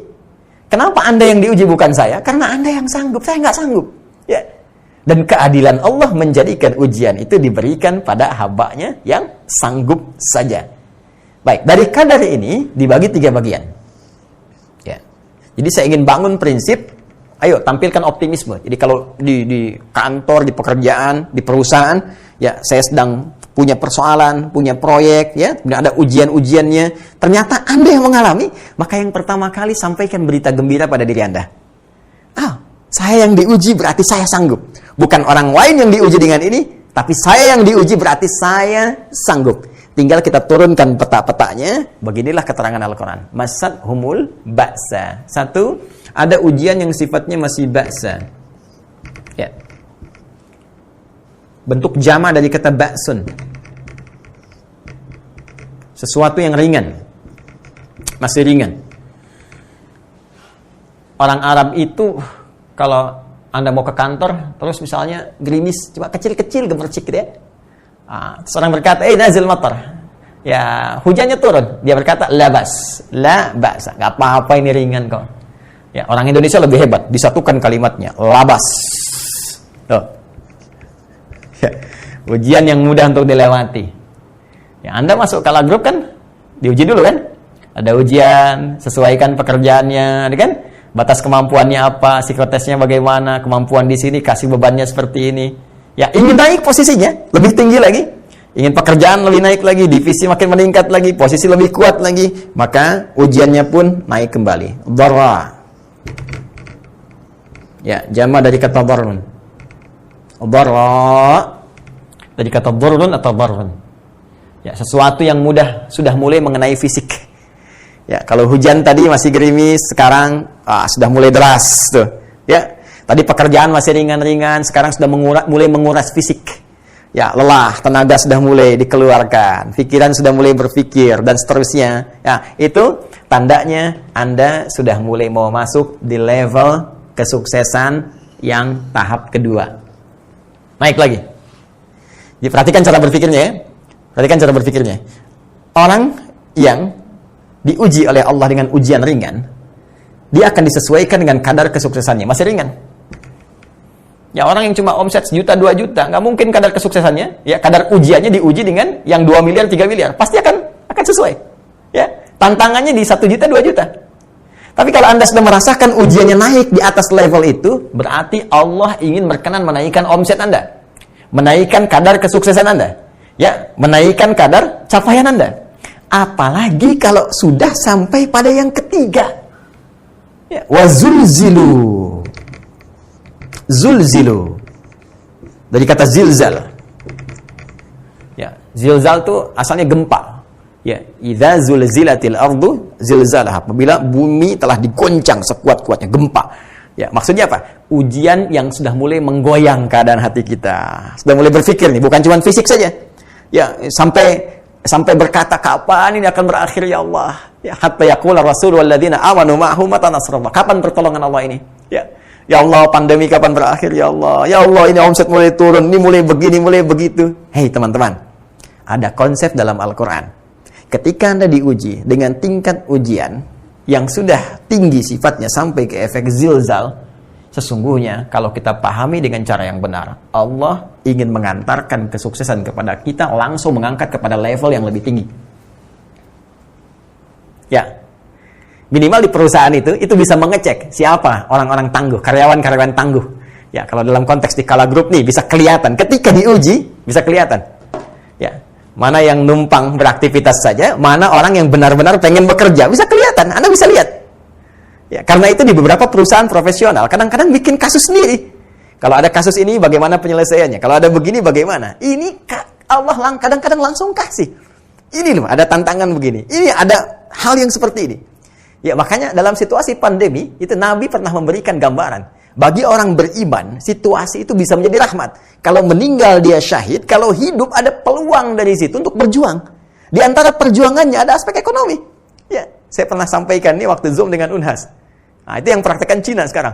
[SPEAKER 2] Kenapa Anda yang diuji bukan saya? Karena Anda yang sanggup, saya nggak sanggup. Ya. Dan keadilan Allah menjadikan ujian itu diberikan pada hambanya yang sanggup saja. Baik, dari kadar ini dibagi 3 bagian. Ya. Jadi saya ingin bangun prinsip, ayo tampilkan optimisme. Jadi kalau di kantor, di pekerjaan, di perusahaan, ya saya sedang punya persoalan, punya proyek, ya, ada ujian-ujiannya. Ternyata Anda yang mengalami, maka yang pertama kali sampaikan berita gembira pada diri Anda. Saya yang diuji berarti saya sanggup. Bukan orang lain yang diuji dengan ini, tapi saya yang diuji berarti saya sanggup. Tinggal kita turunkan peta-petanya. Beginilah keterangan Al-Quran. Masathumul ba'sa. 1, ada ujian yang sifatnya masih ba'sa. Ya. Bentuk jama dari kata ba'sun. Sesuatu yang ringan. Masih ringan. Orang Arab itu kalau Anda mau ke kantor, terus misalnya gerimis, cuma kecil-kecil gemercik gitu ya. Seorang berkata, nazil matar. Ya, hujannya turun. Dia berkata, la ba'sa. Gak apa-apa, ini ringan kok. Ya, orang Indonesia lebih hebat. Disatukan kalimatnya, labas. Tuh. Ya, ujian yang mudah untuk dilewati. Ya, Anda masuk kala grup kan, diuji dulu kan. Ada ujian, sesuaikan pekerjaannya, kan? Batas kemampuannya apa, psikotesnya bagaimana, kemampuan di sini, kasih bebannya seperti ini. Ya, ingin naik posisinya, lebih tinggi lagi. Ingin pekerjaan lebih naik lagi, divisi makin meningkat lagi, posisi lebih kuat lagi. Maka ujiannya pun naik kembali. Dharra. Ya, jama dari kata dharrun. Dharra. Dari kata dharrun atau dharrun. Ya, sesuatu yang mudah, sudah mulai mengenai fisik. Ya, kalau hujan tadi masih gerimis, sekarang sudah mulai deras tuh. Ya, tadi pekerjaan masih ringan-ringan, sekarang sudah mulai menguras fisik. Ya, lelah, tenaga sudah mulai dikeluarkan, pikiran sudah mulai berpikir dan seterusnya. Ya, itu tandanya Anda sudah mulai mau masuk di level kesuksesan yang tahap kedua. Naik lagi. Jadi perhatikan cara berpikirnya ya. Perhatikan cara berpikirnya. Orang yang diuji oleh Allah dengan ujian ringan, dia akan disesuaikan dengan kadar kesuksesannya. Masih ringan. Ya, orang yang cuma omset 1 juta, 2 juta, nggak mungkin kadar kesuksesannya, ya, kadar ujiannya diuji dengan yang 2 miliar, 3 miliar. Pasti akan sesuai. Ya, tantangannya di 1 juta, 2 juta. Tapi kalau Anda sudah merasakan ujiannya naik di atas level itu, berarti Allah ingin berkenan menaikkan omset Anda. Menaikkan kadar kesuksesan Anda. Ya, menaikkan kadar capaian Anda. Apalagi kalau sudah sampai pada yang ketiga. Ya, wazulzilu. Zulzilu. Dari kata zilzal. Ya, zilzal itu asalnya gempa. Ya, idza zulzilatil ardu zilzalaha. Apabila bumi telah digoncang sekuat-kuatnya, gempa. Ya, maksudnya apa? Ujian yang sudah mulai menggoyang keadaan hati kita. Sudah mulai berpikir nih, bukan cuma fisik saja. Ya, sampai berkata, kapan ini akan berakhir ya Allah? Ya, hatta yaqula rasul walladzina amanu ma'ahu mata nasrullah. Kapan pertolongan Allah ini? Ya Allah, pandemi kapan berakhir ya Allah? Ya Allah, ini omset mulai turun, ini mulai begini, mulai begitu. Hei teman-teman, ada konsep dalam Al-Quran. Ketika Anda diuji dengan tingkat ujian yang sudah tinggi sifatnya sampai ke efek zilzal, sesungguhnya kalau kita pahami dengan cara yang benar, Allah ingin mengantarkan kesuksesan kepada kita, langsung mengangkat kepada level yang lebih tinggi. Ya, minimal di perusahaan itu bisa mengecek siapa orang-orang tangguh, karyawan-karyawan tangguh. Ya, kalau dalam konteks di Kala Group nih bisa kelihatan ketika diuji, bisa kelihatan. Ya, Mana yang numpang beraktivitas saja, mana orang yang benar-benar pengen bekerja. Bisa kelihatan, Anda bisa lihat. Ya, karena itu di beberapa perusahaan profesional, kadang-kadang bikin kasus sendiri. Kalau ada kasus ini, bagaimana penyelesaiannya? Kalau ada begini, bagaimana? Ini Allah kadang-kadang langsung kasih. Ini loh, ada tantangan begini. Ini ada hal yang seperti ini. Ya, makanya dalam situasi pandemi, itu Nabi pernah memberikan gambaran. Bagi orang beriman, situasi itu bisa menjadi rahmat. Kalau meninggal dia syahid, kalau hidup ada peluang dari situ untuk berjuang. Di antara perjuangannya ada aspek ekonomi. Ya, saya pernah sampaikan ini waktu Zoom dengan Unhas. Nah, itu yang praktekkan Cina sekarang.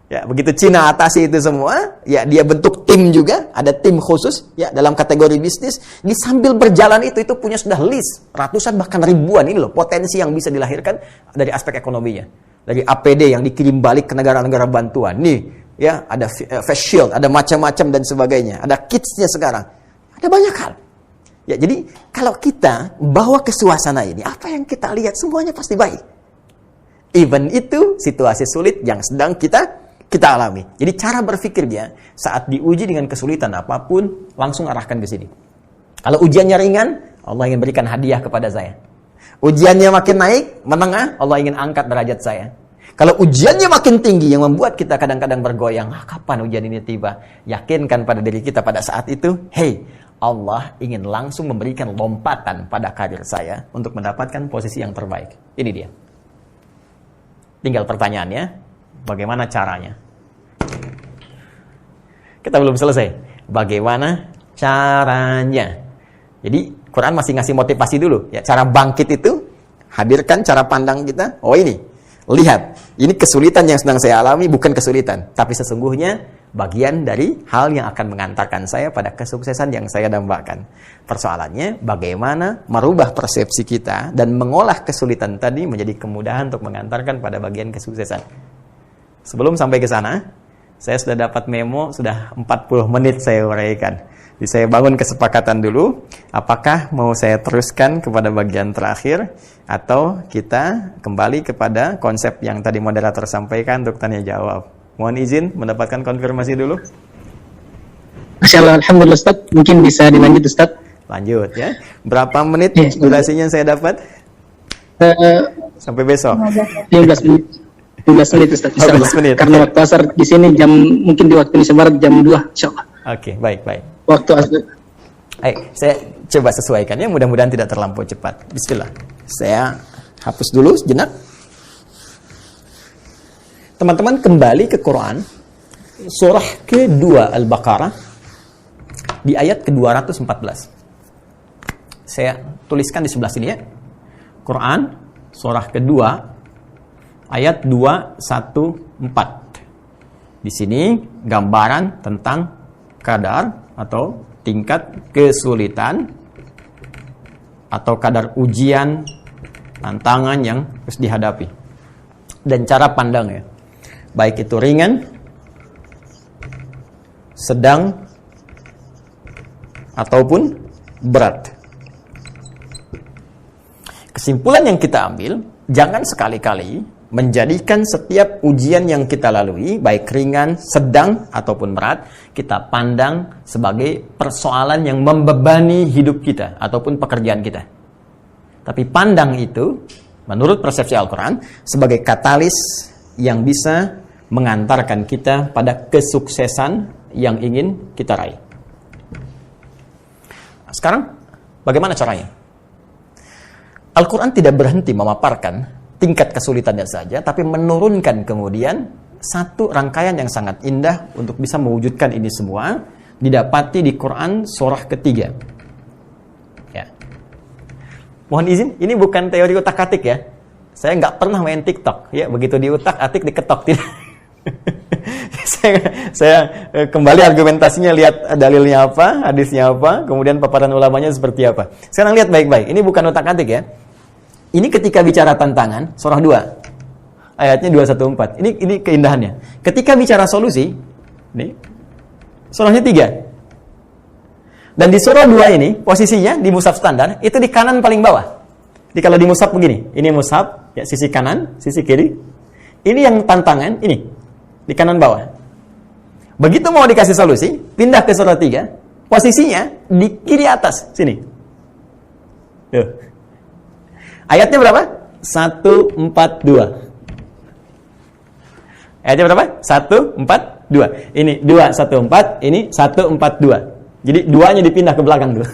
[SPEAKER 2] Ya, begitu Cina atasi itu semua, ya dia bentuk tim juga, ada tim khusus ya dalam kategori bisnis. Di sambil berjalan itu punya sudah list ratusan bahkan ribuan ini loh potensi yang bisa dilahirkan dari aspek ekonominya. Dari APD yang dikirim balik ke negara-negara bantuan. Nih, ya, ada face shield, ada macam-macam dan sebagainya. Ada kitsnya sekarang. Ada banyak hal. Ya, jadi kalau kita bawa ke suasana ini, apa yang kita lihat semuanya pasti baik. Even itu situasi sulit yang sedang kita alami. Jadi cara berpikirnya saat diuji dengan kesulitan apapun, langsung arahkan ke sini. Kalau ujiannya ringan, Allah ingin berikan hadiah kepada saya. Ujiannya makin naik, menengah, Allah ingin angkat derajat saya. Kalau ujiannya makin tinggi yang membuat kita kadang-kadang bergoyang, kapan ujian ini tiba? Yakinkan pada diri kita pada saat itu, hey, Allah ingin langsung memberikan lompatan pada karir saya untuk mendapatkan posisi yang terbaik. Ini dia. Tinggal pertanyaannya, bagaimana caranya? Kita belum selesai. Bagaimana caranya? Jadi Quran masih ngasih motivasi dulu. Ya, cara bangkit itu, hadirkan cara pandang kita. Oh ini, lihat. Ini kesulitan yang sedang saya alami, bukan kesulitan. Tapi sesungguhnya bagian dari hal yang akan mengantarkan saya pada kesuksesan yang saya dambakan. Persoalannya, bagaimana merubah persepsi kita dan mengolah kesulitan tadi menjadi kemudahan untuk mengantarkan pada bagian kesuksesan. Sebelum sampai ke sana, saya sudah dapat memo, sudah 40 menit saya uraikan. Jadi saya bangun kesepakatan dulu, apakah mau saya teruskan kepada bagian terakhir, atau kita kembali kepada konsep yang tadi moderator sampaikan untuk tanya jawab. Mohon izin mendapatkan konfirmasi dulu.
[SPEAKER 3] Masya Allah, Alhamdulillah Ustaz, mungkin bisa dilanjut Ustaz.
[SPEAKER 2] Lanjut ya. Berapa menit
[SPEAKER 3] Ya,
[SPEAKER 2] durasinya saya dapat? Sampai besok.
[SPEAKER 3] 15 menit. 15 menit Ustaz.
[SPEAKER 2] 15 menit.
[SPEAKER 3] Karena waktu asar di sini mungkin di waktu Indonesia Barat jam 2, insyaallah.
[SPEAKER 2] Oke, baik.
[SPEAKER 3] Waktu asar.
[SPEAKER 2] Saya coba sesuaikan ya, mudah-mudahan tidak terlampau cepat. Bismillah. Saya hapus dulu sejenak. Teman-teman kembali ke Quran, surah kedua Al-Baqarah, di ayat ke-214. Saya tuliskan di sebelah sini ya. Quran, surah kedua, ayat 214. Di sini gambaran tentang kadar atau tingkat kesulitan atau kadar ujian, tantangan yang harus dihadapi. Dan cara pandangnya, baik itu ringan, sedang, ataupun berat. Kesimpulan yang kita ambil, jangan sekali-kali menjadikan setiap ujian yang kita lalui, baik ringan, sedang, ataupun berat, kita pandang sebagai persoalan yang membebani hidup kita, ataupun pekerjaan kita. Tapi pandang itu, menurut persepsi Al-Quran, sebagai katalis yang bisa mengantarkan kita pada kesuksesan yang ingin kita raih. Sekarang, bagaimana caranya? Al-Quran tidak berhenti memaparkan tingkat kesulitannya saja, tapi menurunkan kemudian satu rangkaian yang sangat indah untuk bisa mewujudkan ini semua, didapati di Quran surah ketiga. Ya. Mohon izin, ini bukan teori utak-atik ya. Saya nggak pernah main TikTok, ya. Begitu diutak-atik diketok tidak. saya kembali argumentasinya, lihat dalilnya apa, hadisnya apa, kemudian paparan ulamanya seperti apa. Sekarang lihat baik-baik, ini bukan utak-atik ya. Ini ketika bicara tantangan, surah 2, ayatnya 214. Ini keindahannya. Ketika bicara solusi, nih, surahnya 3. Dan di surah 2 ini, posisinya di mushaf standar, itu di kanan paling bawah. Jadi kalau di mushaf begini, ini mushaf, ya, sisi kanan, sisi kiri. Ini yang tantangan, ini, di kanan bawah. Begitu mau dikasih solusi, pindah ke surah 3, posisinya di kiri atas, sini. Tuh. Ayatnya berapa? 142. Ayatnya berapa? 142. Ini 214, ini 142. Jadi duanya dipindah ke belakang dulu.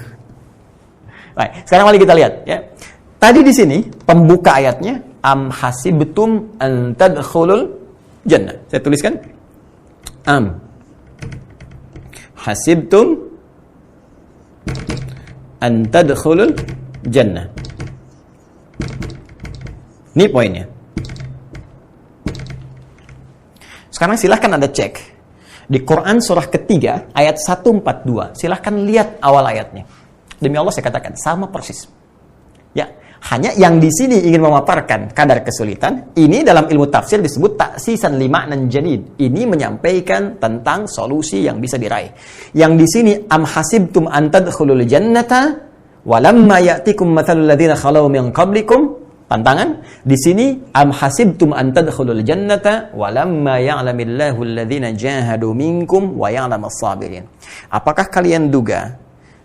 [SPEAKER 2] Baik, sekarang mari kita lihat ya. Tadi di sini pembuka ayatnya am hasibtum an tadkhulul jannah. Saya tuliskan am hasibtum an tadkhulul jannah. Ini poinnya. Sekarang silahkan Anda cek di Quran surah ketiga ayat 142. Silahkan lihat awal ayatnya. Demi Allah saya katakan sama persis. Ya, hanya yang di sini ingin memaparkan kadar kesulitan. Ini dalam ilmu tafsir disebut taksisan lima'nan jadid. Ini menyampaikan tentang solusi yang bisa diraih. Yang di sini am hasibtum an tadkhulul jannata walamma ya'tikum mathalul ladzina khalau min qablikum. Tantangan di sini am hasibtum an tadkhulul jannata walamma ya'lamillahu alladhina jahadu minkum wa ya'lamas sabirin. Apakah kalian duga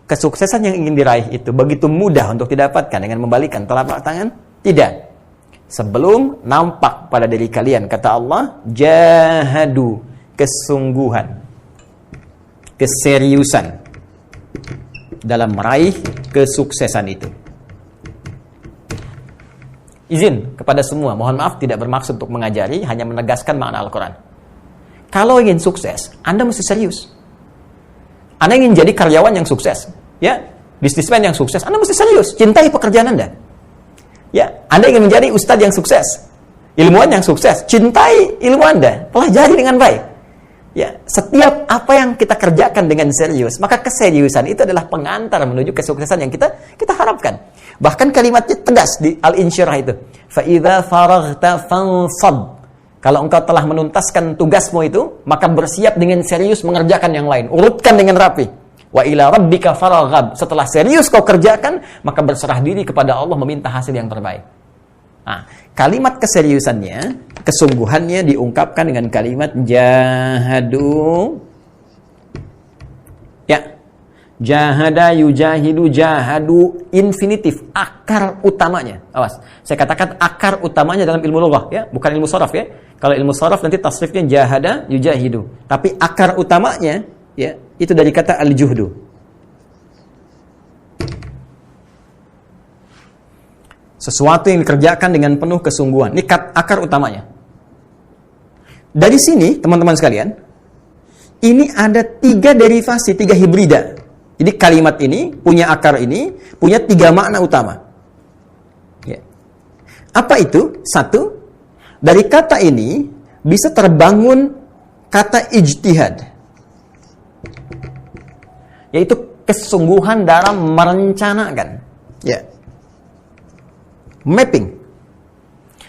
[SPEAKER 2] kesuksesan yang ingin diraih itu begitu mudah untuk didapatkan dengan membalikkan telapak tangan? Tidak. Sebelum nampak pada diri kalian, kata Allah, jahadu, kesungguhan, keseriusan dalam meraih kesuksesan itu. Izin kepada semua, mohon maaf tidak bermaksud untuk mengajari, hanya menegaskan makna Al-Quran. Kalau ingin sukses, Anda mesti serius. Anda ingin jadi karyawan yang sukses, ya, bisnismen yang sukses, Anda mesti serius, cintai pekerjaan Anda. Ya, Anda ingin menjadi ustadz yang sukses, ilmuwan yang sukses, cintai ilmu Anda, pelajari dengan baik. Ya, setiap apa yang kita kerjakan dengan serius, maka keseriusan itu adalah pengantar menuju kesuksesan yang kita harapkan. Bahkan kalimatnya tegas di Al-Insyirah itu. Fa idza faraghta fansab. Kalau engkau telah menuntaskan tugasmu itu, maka bersiap dengan serius mengerjakan yang lain. Urutkan dengan rapi. Wa ila rabbika faraghab. Setelah serius kau kerjakan, maka berserah diri kepada Allah meminta hasil yang terbaik. Nah, kalimat keseriusannya, kesungguhannya diungkapkan dengan kalimat jahadu. Ya. Jahada, yujahidu, jahadu, infinitif, akar utamanya. Awas, saya katakan akar utamanya dalam ilmu lughah, ya, bukan ilmu sharaf, ya. Kalau ilmu sharaf nanti tasrifnya jahada, yujahidu. Tapi akar utamanya, ya, itu dari kata al-juhdu. Sesuatu yang dikerjakan dengan penuh kesungguhan. Ini akar utamanya. Dari sini, teman-teman sekalian, ini ada 3 derivasi, 3 hibrida. Jadi kalimat ini, punya akar ini, punya 3 makna utama. Ya. Apa itu? 1, dari kata ini bisa terbangun kata ijtihad. Yaitu kesungguhan dalam merencanakan. Ya. Mapping.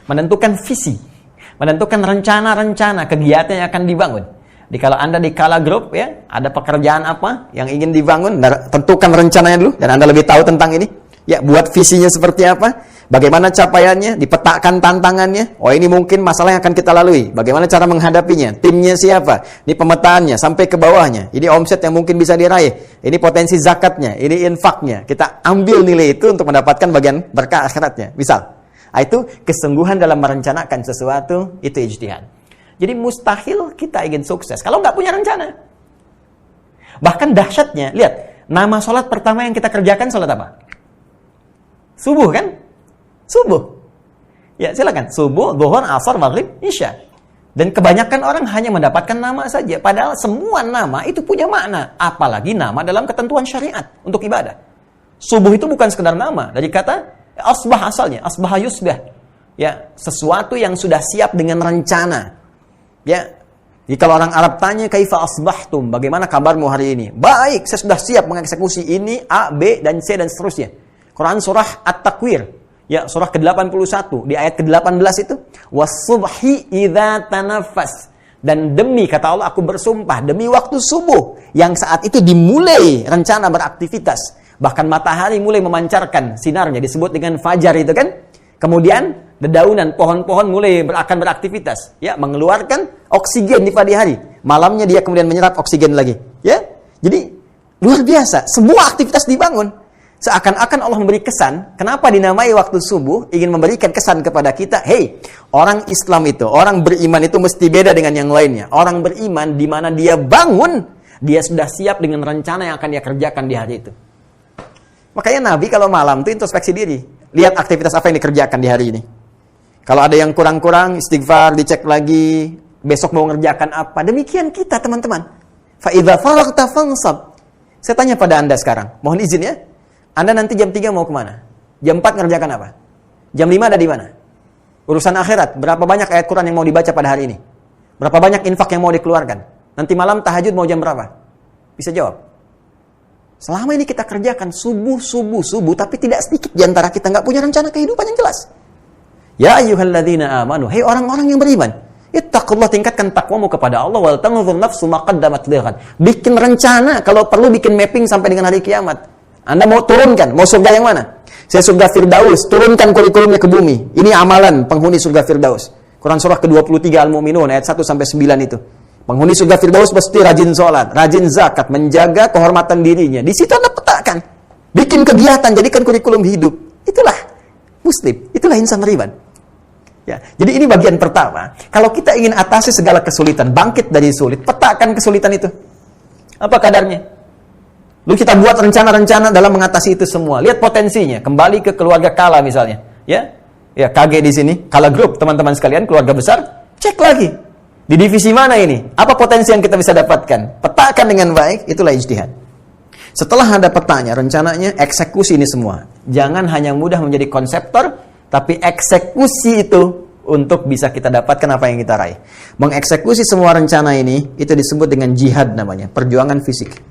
[SPEAKER 2] Menentukan visi. Menentukan rencana-rencana kegiatan yang akan dibangun. Kalau Anda di Kala Group, ya, ada pekerjaan apa yang ingin dibangun, tentukan rencananya dulu, dan Anda lebih tahu tentang ini. Ya, buat visinya seperti apa, bagaimana capaiannya, dipetakan tantangannya. Oh, ini mungkin masalah yang akan kita lalui. Bagaimana cara menghadapinya, timnya siapa, ini pemetaannya sampai ke bawahnya. Ini omset yang mungkin bisa diraih, ini potensi zakatnya, ini infaknya. Kita ambil nilai itu untuk mendapatkan bagian berkah akhiratnya. Misal, itu kesungguhan dalam merencanakan sesuatu, itu ijtihad. Jadi mustahil kita ingin sukses kalau nggak punya rencana. Bahkan dahsyatnya, lihat, nama sholat pertama yang kita kerjakan sholat apa? Subuh kan? Subuh. Ya, silakan. Subuh, zuhur, asar, maghrib, isya. Dan kebanyakan orang hanya mendapatkan nama saja. Padahal semua nama itu punya makna. Apalagi nama dalam ketentuan syariat untuk ibadah. Subuh itu bukan sekedar nama. Dari kata asbah asalnya. Asbah yusbah. Ya, sesuatu yang sudah siap dengan rencana. Ya, jadi kalau orang Arab tanya kaifa asbahtum, bagaimana kabarmu hari ini? Baik, saya sudah siap mengeksekusi ini A, B, dan C dan seterusnya. Quran surah At-Takwir, ya, surah ke-81 di ayat ke-18 itu, was-subhi idza tanaffas. Dan demi, kata Allah, aku bersumpah demi waktu subuh yang saat itu dimulai rencana beraktivitas. Bahkan matahari mulai memancarkan sinarnya, disebut dengan fajar itu kan. Kemudian dedaunan pohon-pohon mulai akan beraktivitas, ya, mengeluarkan oksigen di pagi hari. Malamnya dia kemudian menyerap oksigen lagi, ya. Jadi luar biasa, semua aktivitas dibangun. Seakan-akan Allah memberi kesan, kenapa dinamai waktu subuh, ingin memberikan kesan kepada kita, hey, orang Islam itu, orang beriman itu mesti beda dengan yang lainnya. Orang beriman di mana dia bangun, dia sudah siap dengan rencana yang akan dia kerjakan di hari itu. Makanya Nabi kalau malam itu introspeksi diri. Lihat aktivitas apa yang dikerjakan di hari ini. Kalau ada yang kurang-kurang, istighfar, dicek lagi, besok mau ngerjakan apa. Demikian kita teman-teman. Fa'idha faraghta fansab. Saya tanya pada Anda sekarang, mohon izin ya. Anda nanti jam 3 mau kemana? Jam 4 ngerjakan apa? Jam 5 ada di mana? Urusan akhirat, berapa banyak ayat Quran yang mau dibaca pada hari ini? Berapa banyak infak yang mau dikeluarkan? Nanti malam tahajud mau jam berapa? Bisa jawab. Selama ini kita kerjakan subuh, tapi tidak sedikit di antara kita nggak punya rencana kehidupan yang jelas. Ya ayyuhalladzina amanu, hei orang-orang yang beriman, ittaqullah, tingkatkan takwamu kepada Allah, wal tanzur nafsu ma qaddamat lighad. Bikin rencana, kalau perlu bikin mapping sampai dengan hari kiamat. Anda mau turunkan, mau surga yang mana? Saya surga Firdaus, turunkan kurikulumnya ke bumi. Ini amalan penghuni surga Firdaus. Quran surah ke-23 Al-Mu'minun ayat 1 sampai 9 itu. Penghuni surga Firdaus mesti rajin sholat, rajin zakat, menjaga kehormatan dirinya. Di situ Anda petakan. Bikin kegiatan, jadikan kurikulum hidup. Itulah Muslim, itulah insan beriman. Ya, jadi ini bagian pertama. Kalau kita ingin atasi segala kesulitan, bangkit dari sulit, petakan kesulitan itu. Apa kadarnya? Lalu kita buat rencana-rencana dalam mengatasi itu semua. Lihat potensinya. Kembali ke keluarga Kala misalnya. Ya, KG di sini. Kala Group, teman-teman sekalian, keluarga besar. Cek lagi. Di divisi mana ini? Apa potensi yang kita bisa dapatkan? Petakan dengan baik, itulah ijtihad. Setelah ada petanya, rencananya, eksekusi ini semua. Jangan hanya mudah menjadi konseptor, tapi eksekusi itu untuk bisa kita dapatkan apa yang kita raih. Mengeksekusi semua rencana ini, itu disebut dengan jihad namanya. Perjuangan fisik.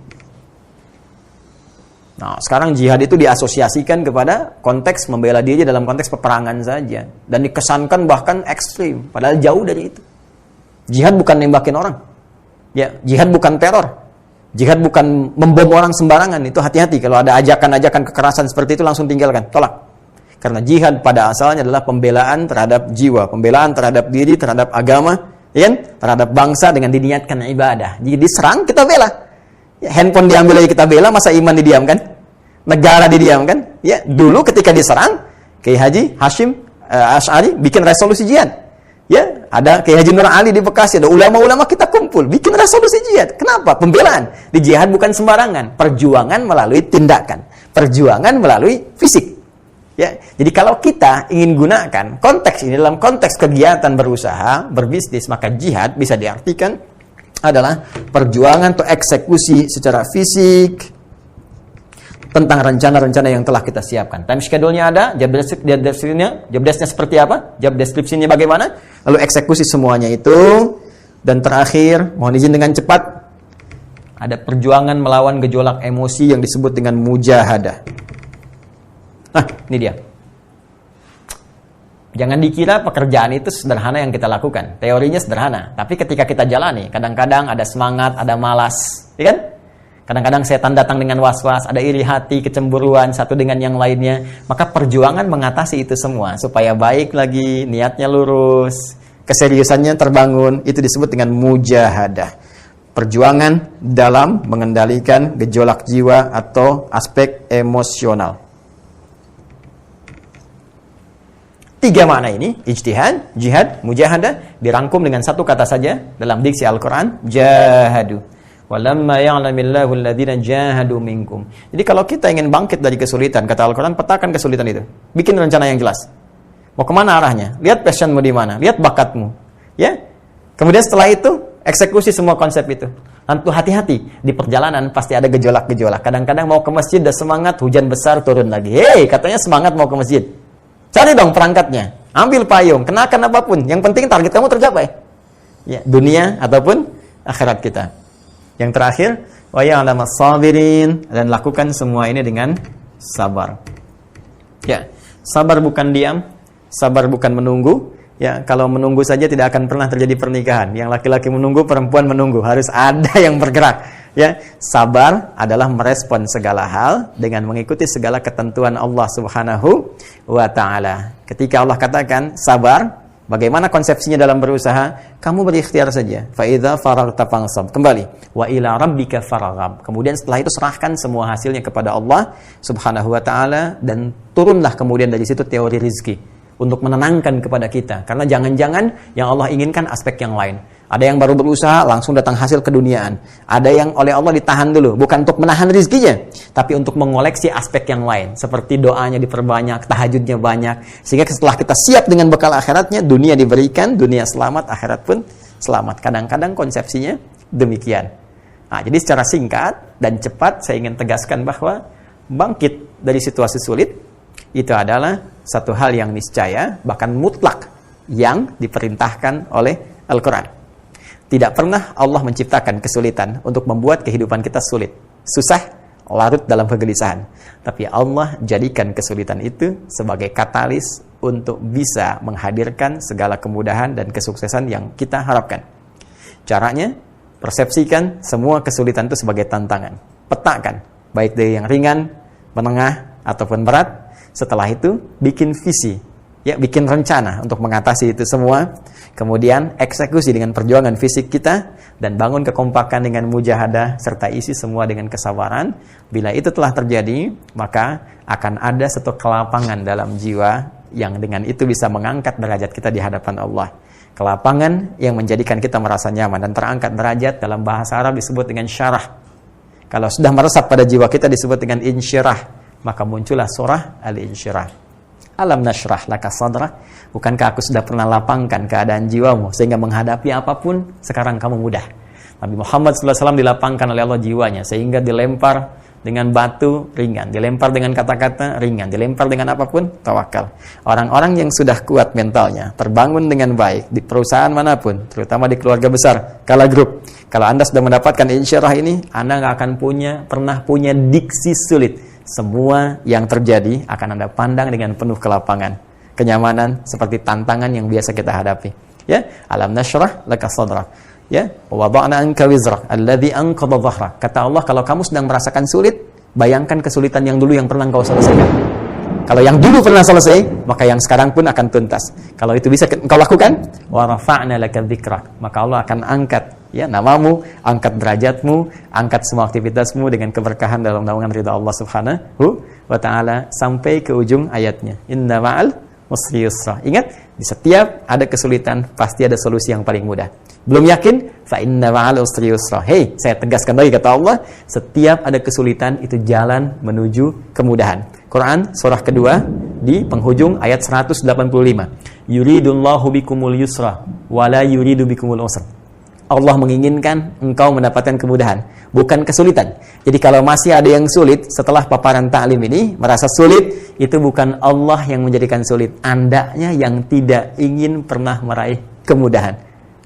[SPEAKER 2] Nah, sekarang jihad itu diasosiasikan kepada konteks membela diri dalam konteks peperangan saja. Dan dikesankan bahkan ekstrim. Padahal jauh dari itu. Jihad bukan nembakin orang. Ya, jihad bukan teror. Jihad bukan membom orang sembarangan. Itu hati-hati. Kalau ada ajakan-ajakan kekerasan seperti itu langsung tinggalkan. Tolak. Karena jihad pada asalnya adalah pembelaan terhadap jiwa. Pembelaan terhadap diri, terhadap agama. Ya, terhadap bangsa dengan diniatkan ibadah. Jadi diserang, kita bela. Ya, handphone diambil aja kita bela, masa iman didiamkan? Negara didiamkan? Ya, dulu ketika diserang, Kiai Haji Hashim Asy'ari bikin resolusi jihad. Ya, ada Kiai Haji Nur Ali di Bekasi, ada ulama-ulama kita kumpul, bikin resolusi jihad. Kenapa? Pembelaan. Di jihad bukan sembarangan, perjuangan melalui tindakan, perjuangan melalui fisik. Ya, jadi kalau kita ingin gunakan konteks ini dalam konteks kegiatan berusaha, berbisnis, maka jihad bisa diartikan adalah perjuangan atau eksekusi secara fisik tentang rencana-rencana yang telah kita siapkan. Time schedule-nya ada, job desk-nya seperti apa, job description-nya bagaimana, lalu eksekusi semuanya itu, dan terakhir, mohon izin dengan cepat, ada perjuangan melawan gejolak emosi yang disebut dengan mujahadah. Nah, ini dia. Jangan dikira pekerjaan itu sederhana yang kita lakukan. Teorinya sederhana, tapi ketika kita jalani, kadang-kadang ada semangat, ada malas, ya kan? Kadang-kadang setan datang dengan was-was, ada iri hati, kecemburuan satu dengan yang lainnya. Maka perjuangan mengatasi itu semua supaya baik lagi, niatnya lurus, keseriusannya terbangun, itu disebut dengan mujahadah. Perjuangan dalam mengendalikan gejolak jiwa atau aspek emosional. 3 makna ini, ijtihad, jihad, mujahadah, dirangkum dengan satu kata saja dalam diksi Al-Quran, jahadu. Walamma ya'lamillahu alladhina jahadu minkum. Jadi kalau kita ingin bangkit dari kesulitan, kata Al-Quran, petakan kesulitan itu. Bikin rencana yang jelas. Mau kemana arahnya? Lihat passionmu di mana? Lihat bakatmu. Ya. Kemudian setelah itu, eksekusi semua konsep itu. Tentu hati-hati. Di perjalanan pasti ada gejolak-gejolak. Kadang-kadang mau ke masjid, udah semangat, hujan besar, turun lagi. Hei, katanya semangat mau ke masjid. Cari dong perangkatnya, ambil payung, kenakan apapun. Yang penting target kamu tercapai. Ya, dunia ataupun akhirat kita. Yang terakhir, wa ya'lamas sabirin, dan lakukan semua ini dengan sabar. Ya, sabar bukan diam, sabar bukan menunggu. Ya, kalau menunggu saja tidak akan pernah terjadi pernikahan. Yang laki-laki menunggu, perempuan menunggu, harus ada yang bergerak. Ya, sabar adalah merespon segala hal dengan mengikuti segala ketentuan Allah Subhanahu wa taala. Ketika Allah katakan sabar, Bagaimana konsepsinya dalam berusaha? Kamu berikhtiar saja. Fa idza faragta fansab. Kembali. Wa ila rabbika farghab. Kemudian setelah itu serahkan semua hasilnya kepada Allah Subhanahu wa taala dan turunlah kemudian dari situ teori rizki untuk menenangkan kepada kita. Karena jangan-jangan yang Allah inginkan aspek yang lain. Ada yang baru berusaha langsung datang hasil keduniaan. Ada yang oleh Allah ditahan dulu, bukan untuk menahan rizkinya, tapi untuk mengoleksi aspek yang lain. Seperti doanya diperbanyak, tahajudnya banyak. Sehingga setelah kita siap dengan bekal akhiratnya, dunia diberikan, dunia selamat, akhirat pun selamat. Kadang-kadang konsepsinya demikian. Nah, jadi secara singkat dan cepat saya ingin tegaskan bahwa bangkit dari situasi sulit itu adalah satu hal yang niscaya, bahkan mutlak, yang diperintahkan oleh Al-Quran. Tidak pernah Allah menciptakan kesulitan untuk membuat kehidupan kita sulit, susah, larut dalam kegelisahan. Tapi Allah jadikan kesulitan itu sebagai katalis untuk bisa menghadirkan segala kemudahan dan kesuksesan yang kita harapkan. Caranya, persepsikan semua kesulitan itu sebagai tantangan. Petakan, baik dari yang ringan, menengah, ataupun berat. Setelah itu, bikin visi, ya, bikin rencana untuk mengatasi itu semua. Kemudian eksekusi dengan perjuangan fisik kita dan bangun kekompakan dengan mujahadah serta isi semua dengan kesabaran. Bila itu telah terjadi, maka akan ada satu kelapangan dalam jiwa yang dengan itu bisa mengangkat derajat kita di hadapan Allah. Kelapangan yang menjadikan kita merasa nyaman dan terangkat derajat dalam bahasa Arab disebut dengan syarah. Kalau sudah meresap pada jiwa kita disebut dengan insyirah, maka muncullah surah Al-Insyirah. Alam nashrah laka sadrak. Bukankah aku sudah pernah lapangkan keadaan jiwamu sehingga menghadapi apapun sekarang kamu mudah. Nabi Muhammad SAW dilapangkan oleh Allah jiwanya sehingga dilempar dengan batu ringan, dilempar dengan kata-kata ringan, dilempar dengan apapun tawakal. Orang-orang yang sudah kuat mentalnya, terbangun dengan baik di perusahaan manapun, terutama di keluarga besar, Kala Group. Kalau Anda sudah mendapatkan insyirah ini, Anda nggak akan pernah punya diksi sulit. Semua yang terjadi akan Anda pandang dengan penuh kelapangan, kenyamanan, seperti tantangan yang biasa kita hadapi. Ya, alam nashrah laka sadrak. Ya, wa wada'na anka wizrak alladhi anqadha dhahrak. Kata Allah, kalau kamu sedang merasakan sulit, bayangkan kesulitan yang dulu yang pernah engkau selesaikan. Kalau yang dulu pernah selesai, maka yang sekarang pun akan tuntas. Kalau itu bisa engkau lakukan, wa rafa'na laka dzikrak, maka Allah akan angkat, ya, namamu, angkat derajatmu, angkat semua aktivitasmu dengan keberkahan dalam naungan ridha Allah Subhanahu wa taala sampai ke ujung ayatnya. Inna ma'al usri yusra. Ingat, di setiap ada kesulitan pasti ada solusi yang paling mudah. Belum yakin? Fa inna ma'al usri yusra. Hey, saya tegaskan lagi kata Allah, setiap ada kesulitan itu jalan menuju kemudahan. Quran surah kedua di penghujung ayat 185. Yuridullahu bikumul yusra wa la yuridu bikumul usra. Allah menginginkan engkau mendapatkan kemudahan, bukan kesulitan. Jadi kalau masih ada yang sulit setelah paparan ta'lim ini, merasa sulit, itu bukan Allah yang menjadikan sulit. Andanya yang tidak ingin pernah meraih kemudahan.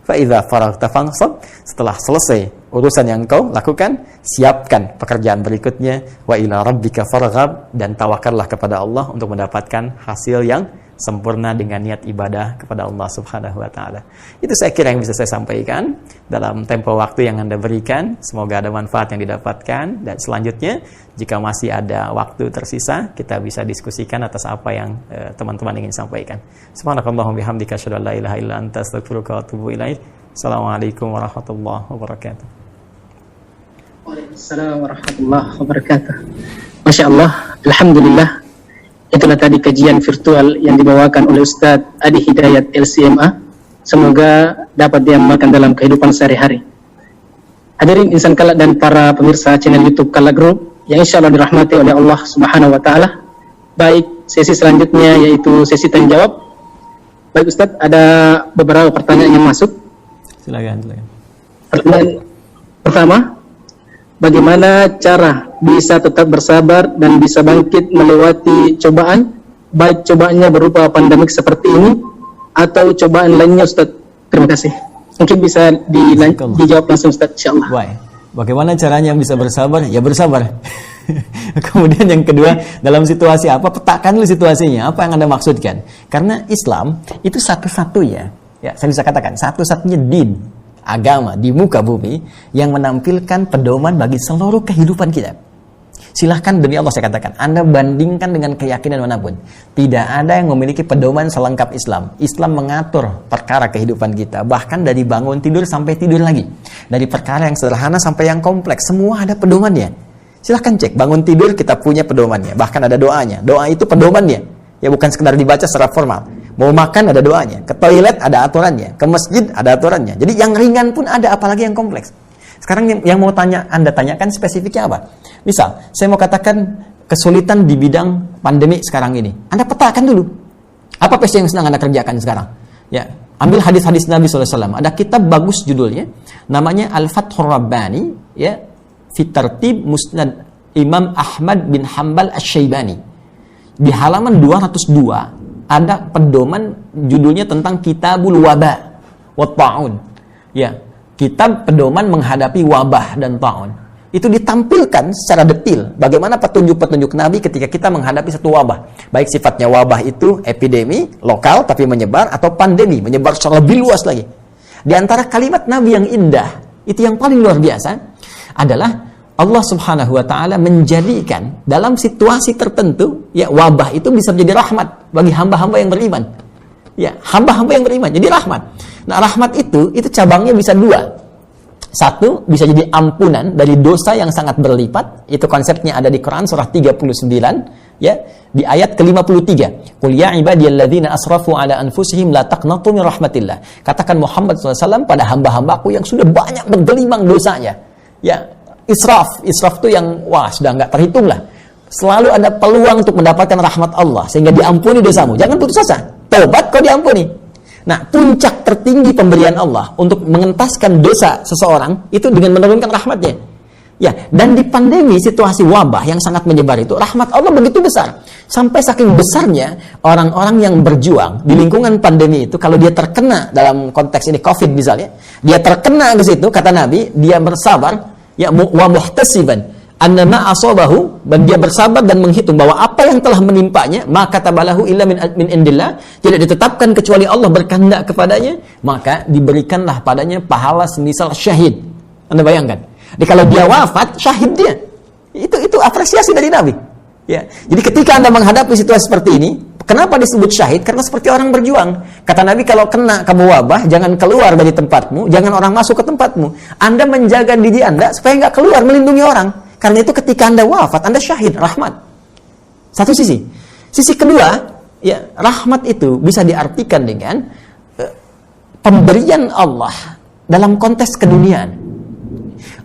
[SPEAKER 2] Fa idza faragta fansab. Setelah selesai urusan yang engkau lakukan, siapkan pekerjaan berikutnya. Wa ila rabbika farghab. Dan tawakallah kepada Allah untuk mendapatkan hasil yang sempurna dengan niat ibadah kepada Allah Subhanahu wa taala. Itu saya kira yang bisa saya sampaikan dalam tempo waktu yang Anda berikan. Semoga ada manfaat yang didapatkan, dan selanjutnya jika masih ada waktu tersisa, kita bisa diskusikan atas apa yang teman-teman ingin sampaikan. Subhanakallahumma bihamdika asyhadu an la ilaha illa anta astaghfiruka wa atubu ilaik. Assalamualaikum warahmatullahi wabarakatuh.
[SPEAKER 3] Waalaikumsalam warahmatullahi wabarakatuh. Masya Allah, alhamdulillah. Itulah tadi kajian virtual yang dibawakan oleh Ustadz Adi Hidayat LCMA. Semoga dapat diamalkan dalam kehidupan sehari-hari. Hadirin insan Kala dan para pemirsa channel YouTube Kala Group yang insya Allah dirahmati oleh Allah Subhanahu wa taala. Baik, sesi selanjutnya yaitu sesi tanya jawab. Baik Ustadz, ada beberapa pertanyaan yang masuk.
[SPEAKER 1] Silakan.
[SPEAKER 3] Pertanyaan pertama, bagaimana cara bisa tetap bersabar dan bisa bangkit melewati cobaan, baik cobaannya berupa pandemik seperti ini atau cobaan lainnya, Ustaz? Terima kasih. Mungkin bisa dijawab langsung, Ustaz, insyaallah.
[SPEAKER 1] Baik. Bagaimana caranya bisa bersabar? Ya bersabar. Kemudian yang kedua, dalam situasi apa? Petakan dulu situasinya. Apa yang Anda maksudkan? Karena Islam itu satu-satunya, ya saya bisa katakan satu-satunya din, agama di muka bumi yang menampilkan pedoman bagi seluruh kehidupan kita.
[SPEAKER 2] Silahkan demi Allah saya katakan, Anda bandingkan dengan keyakinan manapun. Tidak ada yang memiliki pedoman selengkap Islam. Islam mengatur perkara kehidupan kita, bahkan dari bangun tidur sampai tidur lagi. Dari perkara yang sederhana sampai yang kompleks, semua ada pedomannya. Silahkan cek, bangun tidur kita punya pedomannya, bahkan ada doanya. Doa itu pedomannya, ya bukan sekedar dibaca secara formal. Mau makan ada doanya, ke toilet ada aturannya, ke masjid ada aturannya. Jadi yang ringan pun ada, apalagi yang kompleks. Sekarang yang mau Anda tanyakan spesifiknya apa? Misal, saya mau katakan kesulitan di bidang pandemi sekarang ini. Anda petakan dulu. Apa yang sedang Anda kerjakan sekarang? Ya, ambil hadis-hadis Nabi SAW. Ada kitab bagus judulnya, namanya Al-Fathur Rabbani, ya, fi Tartib Musnad Imam Ahmad bin Hanbal Asy-Syaibani. Di halaman 202 ada pedoman judulnya tentang Kitabul Waba wa Ta'un. Ya, kitab pedoman menghadapi wabah dan ta'un. Itu ditampilkan secara detil bagaimana petunjuk-petunjuk Nabi ketika kita menghadapi satu wabah. Baik sifatnya wabah itu epidemi lokal tapi menyebar, atau pandemi menyebar secara lebih luas lagi. Di antara kalimat Nabi yang indah, itu yang paling luar biasa adalah Allah Subhanahu wa taala menjadikan dalam situasi tertentu, ya, wabah itu bisa menjadi rahmat bagi hamba-hamba yang beriman. Ya, hamba-hamba yang beriman jadi rahmat. Nah, rahmat itu cabangnya bisa dua. Satu, bisa jadi ampunan dari dosa yang sangat berlipat. Itu konsepnya ada di Quran surah 39, ya, di ayat ke-53. Qul ya ibadiyalladzina asrafu ala anfusihim la taqnatu min rahmatillah. Katakan Muhammad SAW pada hamba-hambaku yang sudah banyak bergelimang dosanya. Ya, israf itu yang sudah nggak terhitung lah. Selalu ada peluang untuk mendapatkan rahmat Allah sehingga diampuni dosamu. Jangan putus asa. Tobat kau diampuni. Nah, puncak tertinggi pemberian Allah untuk mengentaskan dosa seseorang itu dengan menurunkan rahmatnya. Ya, dan di pandemi, situasi wabah yang sangat menyebar itu, rahmat Allah begitu besar. Sampai saking besarnya, orang-orang yang berjuang di lingkungan pandemi itu, kalau dia terkena dalam konteks ini COVID misalnya, dia terkena ke situ, kata Nabi, dia bersabar, ya, wa muhtasiban annama asabahu, dan dia bersabar dan menghitung bahwa apa yang telah menimpanya, maka tabalahu illa min indillah, tidak ditetapkan kecuali Allah berkehendak kepadanya, maka diberikanlah padanya pahala semisal syahid. Anda bayangkan, jadi kalau dia wafat, syahid dia. Itu apresiasi dari Nabi. Ya, jadi ketika Anda menghadapi situasi seperti ini, kenapa disebut syahid? Karena seperti orang berjuang. Kata Nabi, kalau kena kamu wabah, jangan keluar dari tempatmu, jangan orang masuk ke tempatmu. Anda menjaga diri Anda supaya nggak keluar, melindungi orang. Karena itu ketika Anda wafat, Anda syahid, rahmat. Satu sisi. Sisi kedua, ya, rahmat itu bisa diartikan dengan pemberian Allah dalam konteks keduniaan.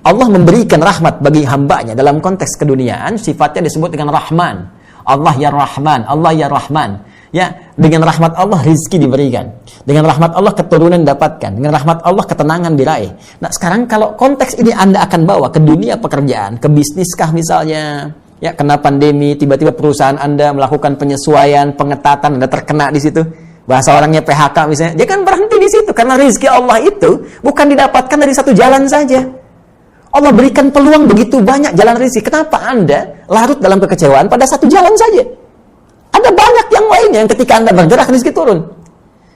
[SPEAKER 2] Allah memberikan rahmat bagi hambanya dalam konteks keduniaan, sifatnya disebut dengan Rahman. Allah ya Rahman, Allah ya Rahman. Ya, dengan rahmat Allah rizki diberikan. Dengan rahmat Allah keturunan didapatkan. Dengan rahmat Allah ketenangan diraih. Nah, sekarang kalau konteks ini Anda akan bawa ke dunia pekerjaan, ke bisniskah misalnya, ya, kena pandemi, tiba-tiba perusahaan Anda melakukan penyesuaian, pengetatan, Anda terkena di situ. Bahasa orangnya PHK misalnya. Jangan berhenti di situ, karena rizki Allah itu bukan didapatkan dari satu jalan saja. Allah berikan peluang begitu banyak jalan rizki. Kenapa Anda larut dalam kekecewaan pada satu jalan saja? Ada banyak yang lainnya yang ketika Anda bergerak rizki turun.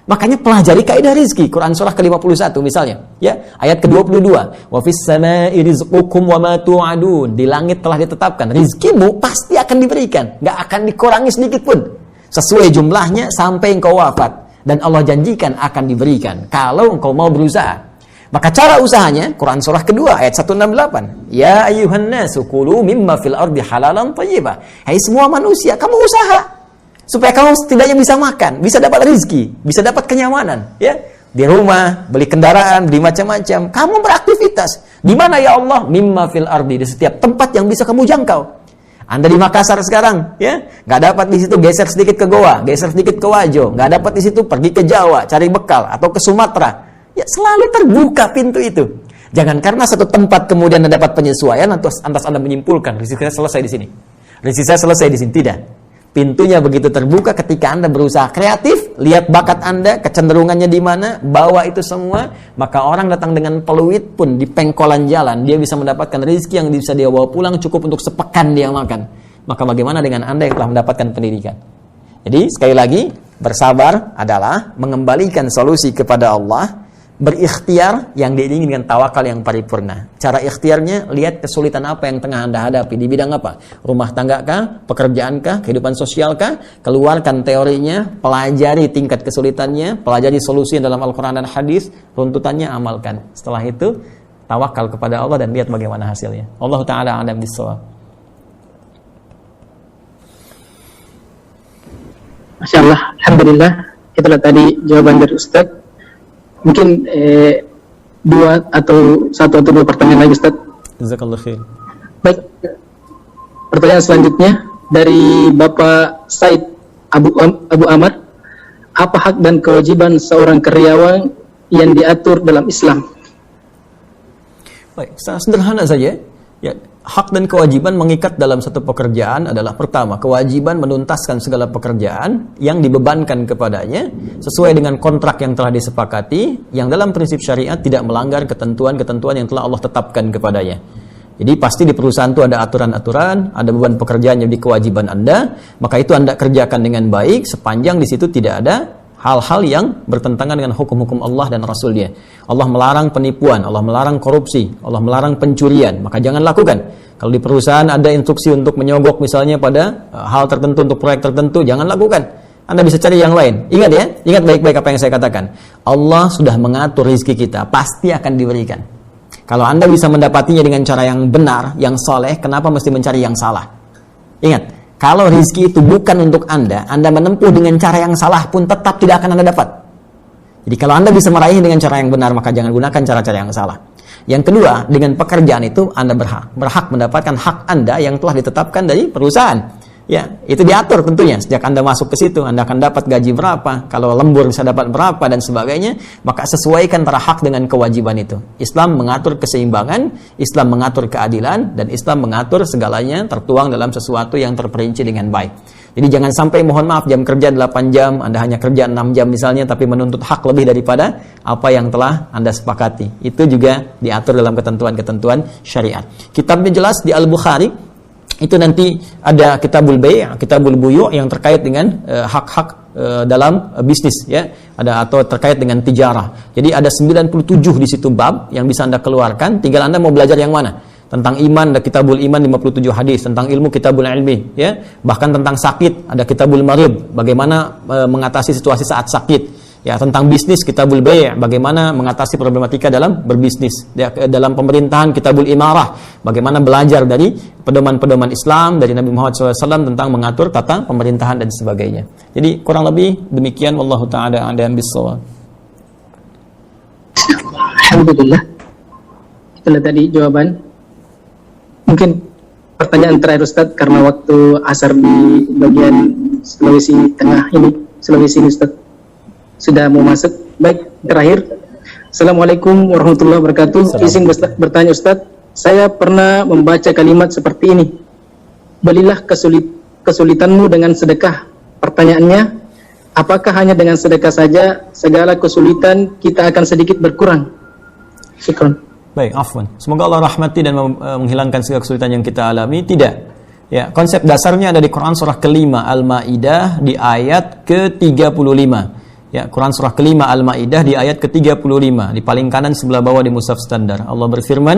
[SPEAKER 2] Makanya pelajari kaidah rizki. Quran surah ke-51 misalnya, ya, ayat ke-22. Wa fis samaa'i rizqukum wa ma tu'adun. Di langit telah ditetapkan rizkimu pasti akan diberikan, enggak akan dikurangi sedikit pun. Sesuai jumlahnya sampai engkau wafat, dan Allah janjikan akan diberikan kalau engkau mau berusaha. Maka cara usahanya, Quran surah kedua ayat 168. Ya ayyuhan nasu kulu mimma fil ardi halalan thayyibah. Hai semua manusia, kamu usaha supaya kamu setidaknya bisa makan, bisa dapat rezeki, bisa dapat kenyamanan, ya. Di rumah, beli kendaraan, beli macam-macam. Kamu beraktivitas. Di mana ya Allah? Mimma fil ardi, di setiap tempat yang bisa kamu jangkau. Anda di Makassar sekarang, ya, nggak dapat di situ, geser sedikit ke Goa, geser sedikit ke Wajo, nggak dapat di situ, pergi ke Jawa, cari bekal, atau ke Sumatera. Ya, selalu terbuka pintu itu. Jangan karena satu tempat kemudian Anda dapat penyesuaian, lantas Anda menyimpulkan rezeki saya selesai di sini. Rezeki saya selesai di sini. Tidak. Pintunya begitu terbuka ketika Anda berusaha kreatif, lihat bakat Anda, kecenderungannya di mana, bawa itu semua, maka orang datang dengan peluit pun di pengkolan jalan, dia bisa mendapatkan rezeki yang bisa dia bawa pulang cukup untuk sepekan dia makan. Maka bagaimana dengan Anda yang telah mendapatkan pendidikan? Jadi sekali lagi, bersabar adalah mengembalikan solusi kepada Allah, Berikhtiar yang diiringi dengan tawakal yang paripurna. Cara ikhtiarnya, lihat kesulitan apa yang tengah Anda hadapi. Di bidang apa? Rumah tangga kah? Pekerjaan kah? Kehidupan sosial kah? Keluarkan teorinya, pelajari tingkat kesulitannya, pelajari solusi dalam Al-Quran dan hadis, runtutannya amalkan. Setelah itu, tawakal kepada Allah dan lihat bagaimana hasilnya. Allah Ta'ala a'lam bishawab.
[SPEAKER 3] Masya Allah, Alhamdulillah. Itulah tadi jawaban dari Ustadz. Mungkin satu atau dua pertanyaan lagi, Ustaz.
[SPEAKER 1] Jazakallahu khair.
[SPEAKER 3] Baik. Pertanyaan selanjutnya dari Bapak Said Abu Amar. Apa hak dan kewajiban seorang karyawan yang diatur dalam Islam?
[SPEAKER 1] Baik, sederhana saja. Ya, hak dan kewajiban mengikat dalam satu pekerjaan adalah pertama, kewajiban menuntaskan segala pekerjaan yang dibebankan kepadanya sesuai dengan kontrak yang telah disepakati, yang dalam prinsip syariat tidak melanggar ketentuan-ketentuan yang telah Allah tetapkan kepadanya. Jadi pasti di perusahaan itu ada aturan-aturan, ada beban pekerjaan yang di kewajiban Anda, maka itu Anda kerjakan dengan baik sepanjang di situ tidak ada hal-hal yang bertentangan dengan hukum-hukum Allah dan Rasul-Nya. Allah melarang penipuan, Allah melarang korupsi, Allah melarang pencurian, maka jangan lakukan. Kalau di perusahaan ada instruksi untuk menyogok misalnya pada hal tertentu untuk proyek tertentu, jangan lakukan. Anda bisa cari yang lain. Ingat ya, ingat baik-baik apa yang saya katakan. Allah sudah mengatur rezeki kita, pasti akan diberikan. Kalau Anda bisa mendapatinya dengan cara yang benar, yang soleh, kenapa mesti mencari yang salah? Ingat, kalau rezeki itu bukan untuk Anda menempuh dengan cara yang salah pun tetap tidak akan Anda dapat. Jadi kalau Anda bisa meraih dengan cara yang benar, maka jangan gunakan cara-cara yang salah. Yang kedua, dengan pekerjaan itu Anda berhak mendapatkan hak Anda yang telah ditetapkan dari perusahaan. Ya, itu diatur tentunya. Sejak Anda masuk ke situ, Anda akan dapat gaji berapa, kalau lembur bisa dapat berapa dan sebagainya, maka sesuaikan antara hak dengan kewajiban itu. Islam mengatur keseimbangan, Islam mengatur keadilan, dan Islam mengatur segalanya tertuang dalam sesuatu yang terperinci dengan baik. Jadi jangan sampai, mohon maaf, jam kerja 8 jam, Anda hanya kerja 6 jam misalnya, tapi menuntut hak lebih daripada apa yang telah Anda sepakati. Itu juga diatur dalam ketentuan-ketentuan syariat. Kitabnya jelas di Al-Bukhari. Itu nanti ada kitabul bay', kitabul buyu' yang terkait dengan hak-hak dalam bisnis ya. Ada atau terkait dengan tijarah. Jadi ada 97 di situ bab yang bisa Anda keluarkan, tinggal Anda mau belajar yang mana. Tentang iman ada kitabul iman 57 hadis, tentang ilmu kitabul ilmi ya. Bahkan tentang sakit ada kitabul marid, bagaimana mengatasi situasi saat sakit. Ya, tentang bisnis kitabul bay', bagaimana mengatasi problematika dalam berbisnis. Ya, dalam pemerintahan kitabul imarah, bagaimana belajar dari pedoman-pedoman Islam dari Nabi Muhammad SAW tentang mengatur tata pemerintahan dan sebagainya. Jadi kurang lebih demikian, wallahu ta'ala a'lam bissawab.
[SPEAKER 3] Alhamdulillah. Itulah tadi jawaban. Mungkin pertanyaan terakhir Ustaz, karena waktu asar di bagian Sulawesi Tengah ini, Sulawesi ini Ustaz sudah mau masuk. Baik, terakhir. Assalamualaikum warahmatullahi wabarakatuh. Izin bertanya Ustaz, saya pernah membaca kalimat seperti ini. Belilah kesulitanmu dengan sedekah. Pertanyaannya, apakah hanya dengan sedekah saja segala kesulitan kita akan sedikit berkurang? Syukran.
[SPEAKER 1] Baik, afwan. Semoga Allah rahmati dan menghilangkan segala kesulitan yang kita alami. Tidak. Ya, konsep dasarnya ada di Quran surah kelima Al-Maidah di ayat ke-35. Ya, Quran surah kelima Al-Maidah di ayat ke-35 di paling kanan sebelah bawah di mushaf standar. Allah berfirman,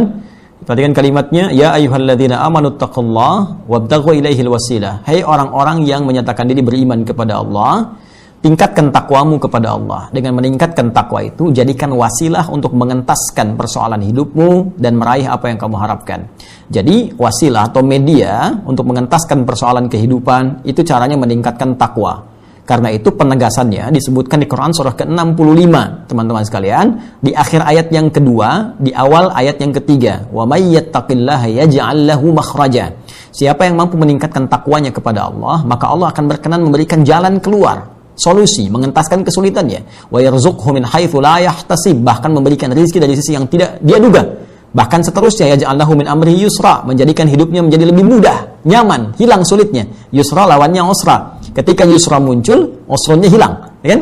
[SPEAKER 1] perhatikan kalimatnya, ya ayyuhalladzina amanu taqullaha wabtaghu ilaihil wasilah. Hai orang-orang yang menyatakan diri beriman kepada Allah, tingkatkan takwamu kepada Allah. Dengan meningkatkan takwa itu, jadikan wasilah untuk mengentaskan persoalan hidupmu dan meraih apa yang kamu harapkan. Jadi wasilah atau media untuk mengentaskan persoalan kehidupan itu caranya meningkatkan takwa. Karena itu penegasannya disebutkan di Quran surah ke-65, teman-teman sekalian, di akhir ayat yang kedua, di awal ayat yang ketiga. Wa may yattaqillaha yaj'al lahu makhraja. Siapa yang mampu meningkatkan takwanya kepada Allah, maka Allah akan berkenan memberikan jalan keluar, solusi, mengentaskan kesulitannya. Wa yarzuqhu min haitsu la yahtasib, bahkan memberikan rezeki dari sisi yang tidak dia duga. Bahkan seterusnya, yaj'al lahu min amrihi yusra, menjadikan hidupnya menjadi lebih mudah, nyaman, hilang sulitnya. Yusra lawannya usra. Ketika yusra muncul, usranya hilang, ya kan?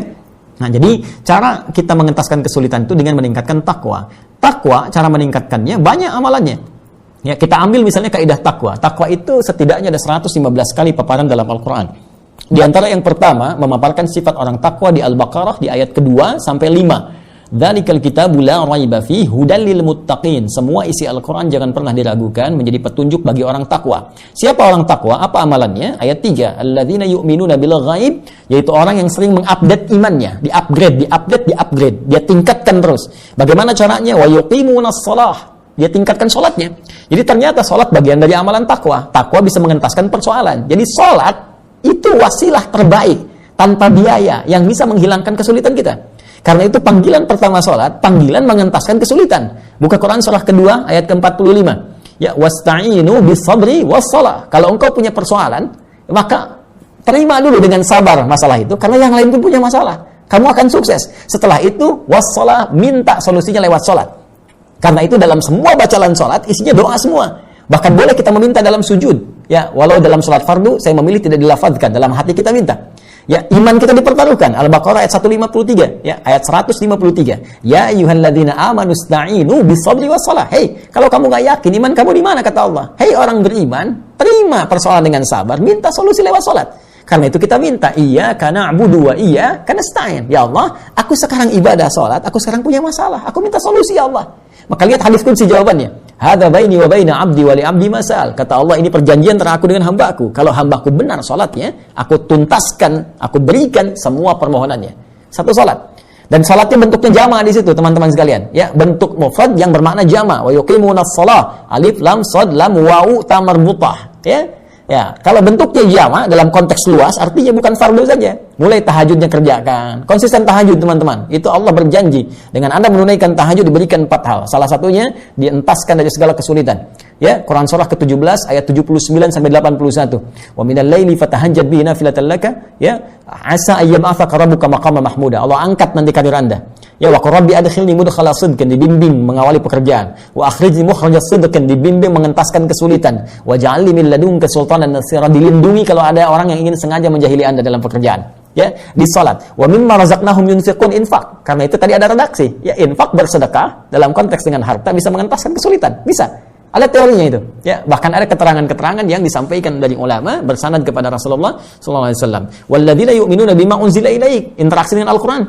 [SPEAKER 1] Nah, jadi cara kita mengentaskan kesulitan itu dengan meningkatkan takwa. Takwa, cara meningkatkannya banyak amalannya. Ya, kita ambil misalnya kaidah takwa. Takwa itu setidaknya ada 115 kali paparan dalam Al-Qur'an. Di antara yang pertama, memaparkan sifat orang takwa di Al-Baqarah di ayat kedua sampai 5. Dzalikal kitabu la raiba fihi hudal lil muttaqin. Semua isi Al-Qur'an jangan pernah diragukan, menjadi petunjuk bagi orang takwa. Siapa orang takwa? Apa amalannya? Ayat 3, alladzina yu'minuna bil ghaib, yaitu orang yang sering mengupdate imannya, di-upgrade, dia tingkatkan terus. Bagaimana caranya? Wa yuqimunas shalah, dia tingkatkan sholatnya. Jadi ternyata sholat bagian dari amalan takwa. Takwa bisa mengentaskan persoalan. Jadi sholat itu wasilah terbaik tanpa biaya yang bisa menghilangkan kesulitan kita. Karena itu panggilan pertama sholat, panggilan mengentaskan kesulitan. Buka Quran surah kedua ayat ke-45. Ya, wasta'inu bis-sabri was-shalah. Kalau engkau punya persoalan, maka terima dulu dengan sabar masalah itu, karena yang lain pun punya masalah. Kamu akan sukses. Setelah itu was-shalah, minta solusinya lewat sholat. Karena itu dalam semua bacaan sholat isinya doa semua. Bahkan boleh kita meminta dalam sujud. Ya, walau dalam sholat fardu saya memilih tidak dilafadzkan, dalam hati kita minta. Ya, iman kita dipertaruhkan. Al-Baqarah ayat 153, ya, ayat 153. Ya ayyuhalladzina amanu ista'inu bis-sabri was-shalah. Hei, kalau kamu enggak yakin iman kamu di mana, kata Allah. Hei orang beriman, terima persoalan dengan sabar, minta solusi lewat salat. Karena itu kita minta, iyyaka na'budu wa iyyaka nasta'in. Ya Allah, aku sekarang ibadah salat, aku sekarang punya masalah. Aku minta solusi ya Allah. Maka lihat hadis qudsi jawabannya. Hadza baini wa baina 'abdi wa li 'abdi masal. Kata Allah, ini perjanjian antara aku dengan hamba-Ku. Kalau hamba-Ku benar salatnya, aku tuntaskan, aku berikan semua permohonannya. Satu salat. Dan salatnya bentuknya jama' di situ, teman-teman sekalian. Ya, bentuk mufrad yang bermakna jama'. Wa yuqimunas shalah. Alif lam shad lam wawu ta marbutah. Ya. Ya, kalau bentuknya jama' dalam konteks luas artinya bukan fardu saja. Mulai tahajudnya kerjakan. Konsisten tahajud, teman-teman. Itu Allah berjanji, dengan Anda menunaikan tahajud diberikan 4 hal. Salah satunya dientaskan dari segala kesulitan. Ya, Quran surah ke-17 ayat 79 sampai 81. Wa minal laili fatahajjad bihi nafilatan laka, ya, asa ayyab'atsaka rabbuka maqaman mahmuda. Allah angkat nanti karir Anda. Ya, wa qur rabbi adkhilni mudkhala sidqin, dibimbing mengawali pekerjaan. Wa akhrijni mukhraja sidqin, dibimbing mengentaskan kesulitan. Wa ja'alni min ladunka sultanan nasira, dilindungi kalau ada orang yang ingin sengaja menjahili Anda dalam pekerjaan. Ya, di salat. Wa mimma razaqnahum yunfiqun, infak. Karena itu tadi ada redaksi. Ya, infak, bersedekah dalam konteks dengan harta bisa mengentaskan kesulitan. Bisa. Ada teorinya itu. Ya, bahkan ada keterangan-keterangan yang disampaikan dari ulama bersanad kepada Rasulullah sallallahu alaihi wasallam. Walladzina yu'minuna bima unzila ilaik, interaksi dengan Al-Qur'an.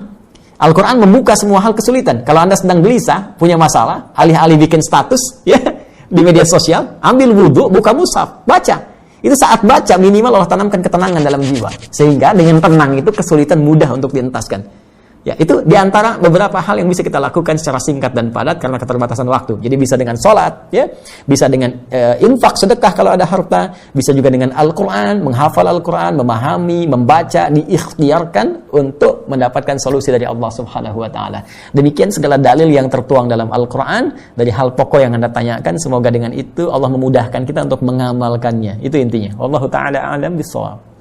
[SPEAKER 1] Al-Quran membuka semua hal kesulitan. Kalau Anda sedang gelisah, punya masalah, alih-alih bikin status ya di media sosial, ambil wudhu, buka mushaf, baca. Itu saat baca minimal Allah tanamkan ketenangan dalam jiwa. Sehingga dengan tenang itu kesulitan mudah untuk dientaskan. Ya, itu diantara beberapa hal yang bisa kita lakukan secara singkat dan padat karena keterbatasan waktu. Jadi bisa dengan sholat, ya, bisa dengan infak, sedekah kalau ada harta, bisa juga dengan Al-Quran, menghafal Al-Quran, memahami, membaca, diikhtiarkan untuk mendapatkan solusi dari Allah Subhanahu Wa Taala. Demikian segala dalil yang tertuang dalam Al-Quran dari hal pokok yang Anda tanyakan. Semoga dengan itu Allah memudahkan kita untuk mengamalkannya. Itu intinya. Wallahu taala a'lam bishawab.